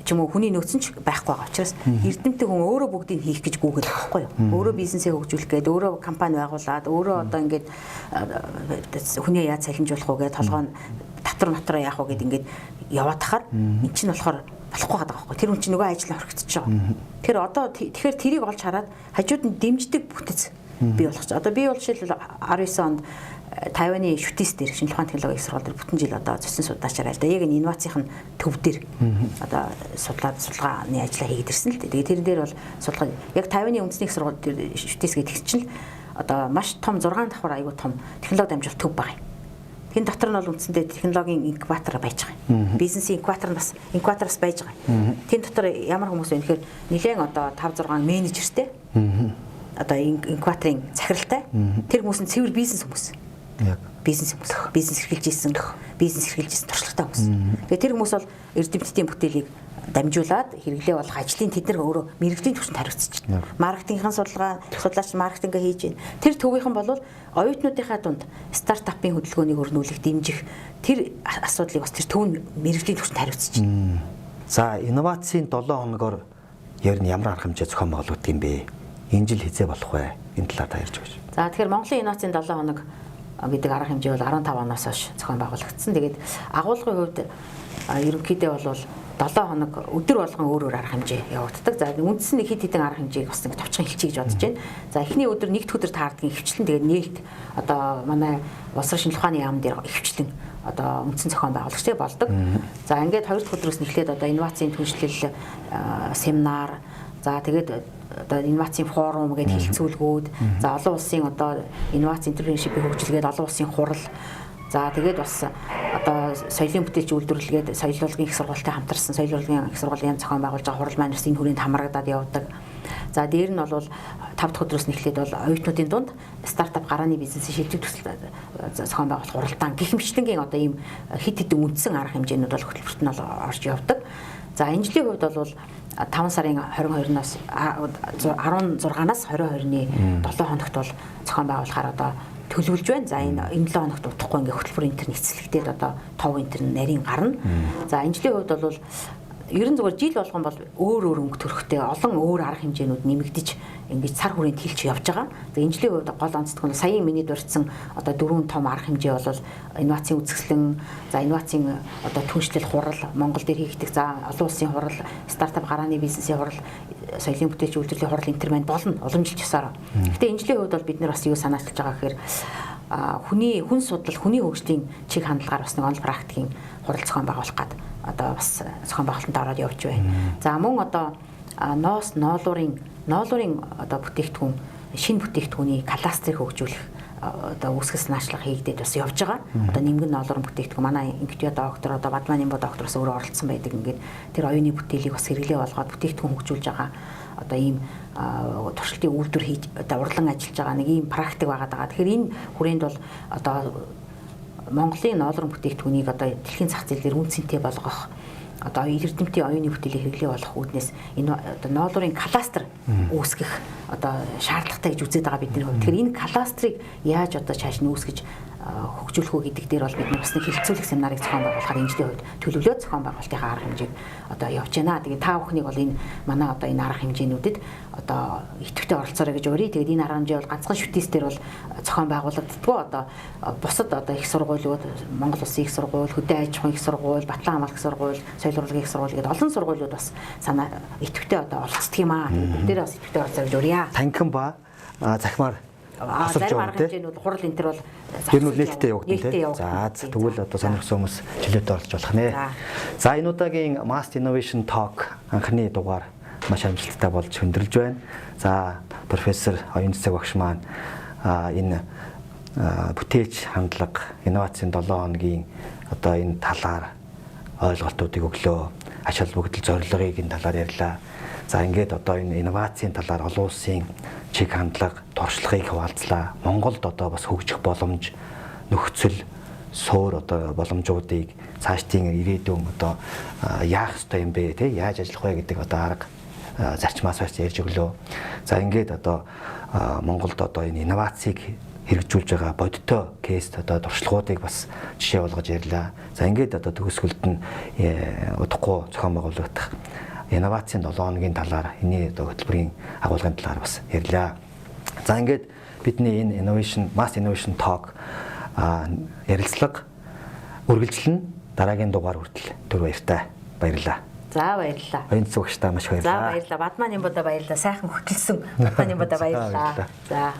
ч юм уу хүний нөөц нь ч байхгүй байгаа учраас эрдэмтэн хүн өөрөө бүгдийг хийх гэж гүгэл байхгүй юу. Өөрөө бизнесээ хөгжүүлэх гээд өөрөө компани байгуулад өөрөө одоо ингээд хүний яаж салхинжуулах уу гэж толгойн татвар яах вэ гэд ингээд яваад тахаар эн чинь болохоор болохгүй байгаа байхгүй. Тэр хүн чинь нөгөө ажил орхигдчихж байгаа. Тэр одоо тэгэхээр тэрийг олж хараад хажууд нь дэмждэг бүтэц бий болгоч. Одоо би бол жишээл 19 онд Тайваны шүтээс дээр шинжилгээ ухааны технологийн сургууль дээр бүтэн жил одоо зөсөн судаачаар аль да. Яг энэ инновацийн төв дээр одоо судалгааны ажиллаа хийгээд ирсэн л дээ. Тэгээ тэрэн дээр бол судалгаа яг Тайваны үндэсний их сургууль дээр шүтээс гэдэг чинь одоо маш том 6 давхар аягүй том технологи дамжуулалт төв байгаа юм. Тэн дотор нь бол үндсэндээ технологийн инкубатор байж байгаа юм. Бизнесийн инкубаторс байж байгаа юм. Тэн дотор ямар хүмүүс вэ гэхээр нэлээд одоо 5 6 менежертэй. Одоо инкубаторын захиралтай. Тэр хүмүүс нь цэвэр бизнес хүмүүс. Яг бизнес эрхэлж ирсэн туршлагатай хүмүүс. Тэгээ тэр хүмүүс бол эрдэмтдийн бүтээлийг дамжуулаад хэрэглээ болох ажлын тэд нар өөрөө мэрэгжлийн түвшинд хариуцж байна. Маркетингийн судлаач маркетингээ хийж байна. Тэр төвийнхэн бол оюутнуудынхаа дунд стартапын хөдөлгөөнийг өрнүүлэх, дэмжих тэр асуудлыг бас тэр төв нь мэрэгжлийн түвшинд хариуцж байна. За, инновацийн 7 хоногоор ер нь ямар арга хэмжээ зохион байгуулдаг юм бэ? Энэ жил хизээ болох вэ? Энэ талаар та ярьж өгөөч. За, тэгэхээр Монголын инновацийн 7 хоног гэдэг арга хэмжээ бол 15 оноос хойш зохион байгуулагдсан. Тэгээд агуулгын хувьд ерөнхийдөө бол 7 хоног өдөр болгон өөр арга хэмжээ явагддаг. За үндсэн нэг хэд хэдэн арга хэмжээг бас нэг товчхон хэлчихье гэж бодож байна. За эхний өдөр нэгд өдөр таардгийн хөвчлэн тэгээд нээлт одоо манай улс орчин шинжилгээ ухааны яам дээр хөвчлэн одоо үндсэн зохион байгуулагч болдог. За ингээд хоёр дахь өдрөөс нь эхлээд одоо инновацийн түншлэл семинар, за тэгээд одоо инновацийн форум гэдэг хэлцүүлгүүд, за олон улсын одоо инновацийн интерпренершипийг хөгжүүлгээд олон улсын хурал, за тэгээд бас одоо соёлын бүтээлч үйлдвэрлэгээд соёл урлагийн их сургуультай хамтарсан соёл урлагийн их сургуулийн зохион байгуулж байгаа хурал маань бас энэ хүрээнд хамрагдаад явдаг. За дээр нь бол 5 дахь өдрөөс нь эхлээд бол оюутнуудын дунд стартап гарааны бизнесийн шилжих төсөл зохион байгуулах хуралдаан гэх мэтчлэнгийн одоо ийм хэд хэдэн үндсэн арга хэмжээнүүд бол хөтөлбөрт нь орж явдаг. За энэ жилийн хувьд бол 5 сарын 22-наас 16-наас 22-ны 7 хоногт бол зохион байгуулахаар одоо төлөвлөж байна. За энэ 7 хоногт утахгүй ингээ хөтөлбөр интернет эцэлэгдээд одоо тов интернет нарийн гарна. За энэ жилийн хувьд бол ерөн зүгээр жил болгон бол өөр өнгө төрхтэй олон өөр арга хэмжээнүүд нэмэгдэж ингэж цар хүрээнд хилж явж байгаа. За энэ жилийн хувьд гол онцлог нь саяын миний дурдсан одоо 4 том арга хэмжээ бол инновацийн үзэсгэлэн, за инновацийн одоо түншлэл хурал, Монгол дээр хийгдэх за олон улсын хурал, стартап гарааны бизнесийн хурал, соёлын бүтээлч үйлдвэрлэлийн хурал энэ төр маань болно уламжилж ёсоор. Гэтэ энэ жилийн хувьд бол бид нар бас юу санаачилж байгаа гэхээр хүн судлал, хүний хөгжлийн чиг хандлагаар бас нэг онл практикийн хурал зохион байгуулах гад одоо бас зохион байгуулалтанд ороод явж байна. За мөн одоо ноолуурын одоо бүтээгдэхүүн, шинэ бүтээгдэхүүний кластерыг хөгжүүлэх одоо үүсгэл санаачлага хийгдээд бас явж байгаа. Одоо нэмгэн ноолуурын бүтээгдэхүүн манай инкубатор доктор одоо Бадман Имбо доктороос өөрөө оролцсон байдаг. Ингээд тэр оюуны бүтээлийг бас хэрэглээ болгоод бүтээгдэхүүн хөгжүүлж байгаа. Одоо ийм туршилтын үйлдвэр хийж одоо урлан ажиллаж байгаа нэг ийм практик байгаад байгаа. Тэгэхээр энэ хүрээнд бол одоо Монголын ноолуурын бүтээгдэхүүнийг одоо дэлхийн зах зээл дээр үнцэнтэй болгох одоо эрдэмтдийн оюуны бүтээлийг хэрэглээ болгох үүднээс энэ одоо ноолуурын кластер үүсгэх одоо шаардлагатай гэж үзээд байгаа бидний хувьд. Тэгэхээр энэ кластерыг яаж одоо цааш нь үүсгэж хөгжүүлэх үү гэдэг дээр бол бид бас нэг хилцүүлэх семинарыг зохион байгуулахаар энэ жилийн хувьд төлөвлөөд зохион байгуулалтын арга хэмжээг одоо явж байна. Тэгээд та бүхнийг бол энэ манай одоо энэ арга хэмжээнүүдэд одоо идэвхтэй оролцоорой гэж урья. Тэгээд энэ арга хэмжээ бол ганцхан шүтээс дээр бол зохион байгуулагддаггүй. Одоо бусад одоо их сургуулиуд, Монгол Улсын их сургууль, Хөдөө аж ахуйн их сургууль, Батлан хамгаалах сургууль, соёл урлагийн их сургууль гэдэг олон сургуулиуд бас санаа идэвхтэй одоо оролцдог юм аа. Тэгээд дээр бас идэвхтэй оролцоорой гэж урья. Танхим ба захимаар зарим арга хэмжээнүүд хурал энэ төр бол ер нь нээлттэй явагдана тийм. За тэгвэл одоо сонирхсан хүмүүс жилеттэй оролцож болох нэ. За энэ удаагийн Mast Innovation Talk анхны дугаар маш амжилттай болж хөндөрлж байна. За профессор оюун цэцэг багш маань энэ бүтээлч хандлага, инновацийн 7 хоногийн одоо энэ талаар ойлголтуудыг өглөө, ач холбогдол зорилгыг энэ талаар ярьлаа. За ингээд одоо энэ инновацийн талаар олон улсын чиг хандлага, туршлагыг хуваалцлаа. Монголд одоо бас хөгжих боломж, нөхцөл, суур одоо боломжуудыг цаашдын ирээдүйн одоо яах ёстой юм бэ, тий? Яаж ажиллах вэ гэдэг одоо арга зарчмаас бас ярьж өглөө. За ингээд одоо Монголд одоо энэ инновацийг хэрэгжүүлж байгаа бодиттой кейс одоо туршлагуудыг бас жишээ болгож ярьлаа. За ингээд одоо төгсгөлд нь удахгүй зохион байгуулагдах инновацийн 7 хоногийн талаар энэ одоо хөтөлбөрийн агуулгын талаар бас ярьлаа. За ингээд бидний энэ mass innovation talk ярилцлага үргэлжлэн дараагийн дугаар хүртэл түр баяртай. Баярлалаа. За баярлалаа. Баян зүгчтэй маш баярлалаа. За баярлалаа. Бадман Нямбуда баярлалаа. Сайхан хөтлсөн Бадман Нямбуда баярлалаа. За.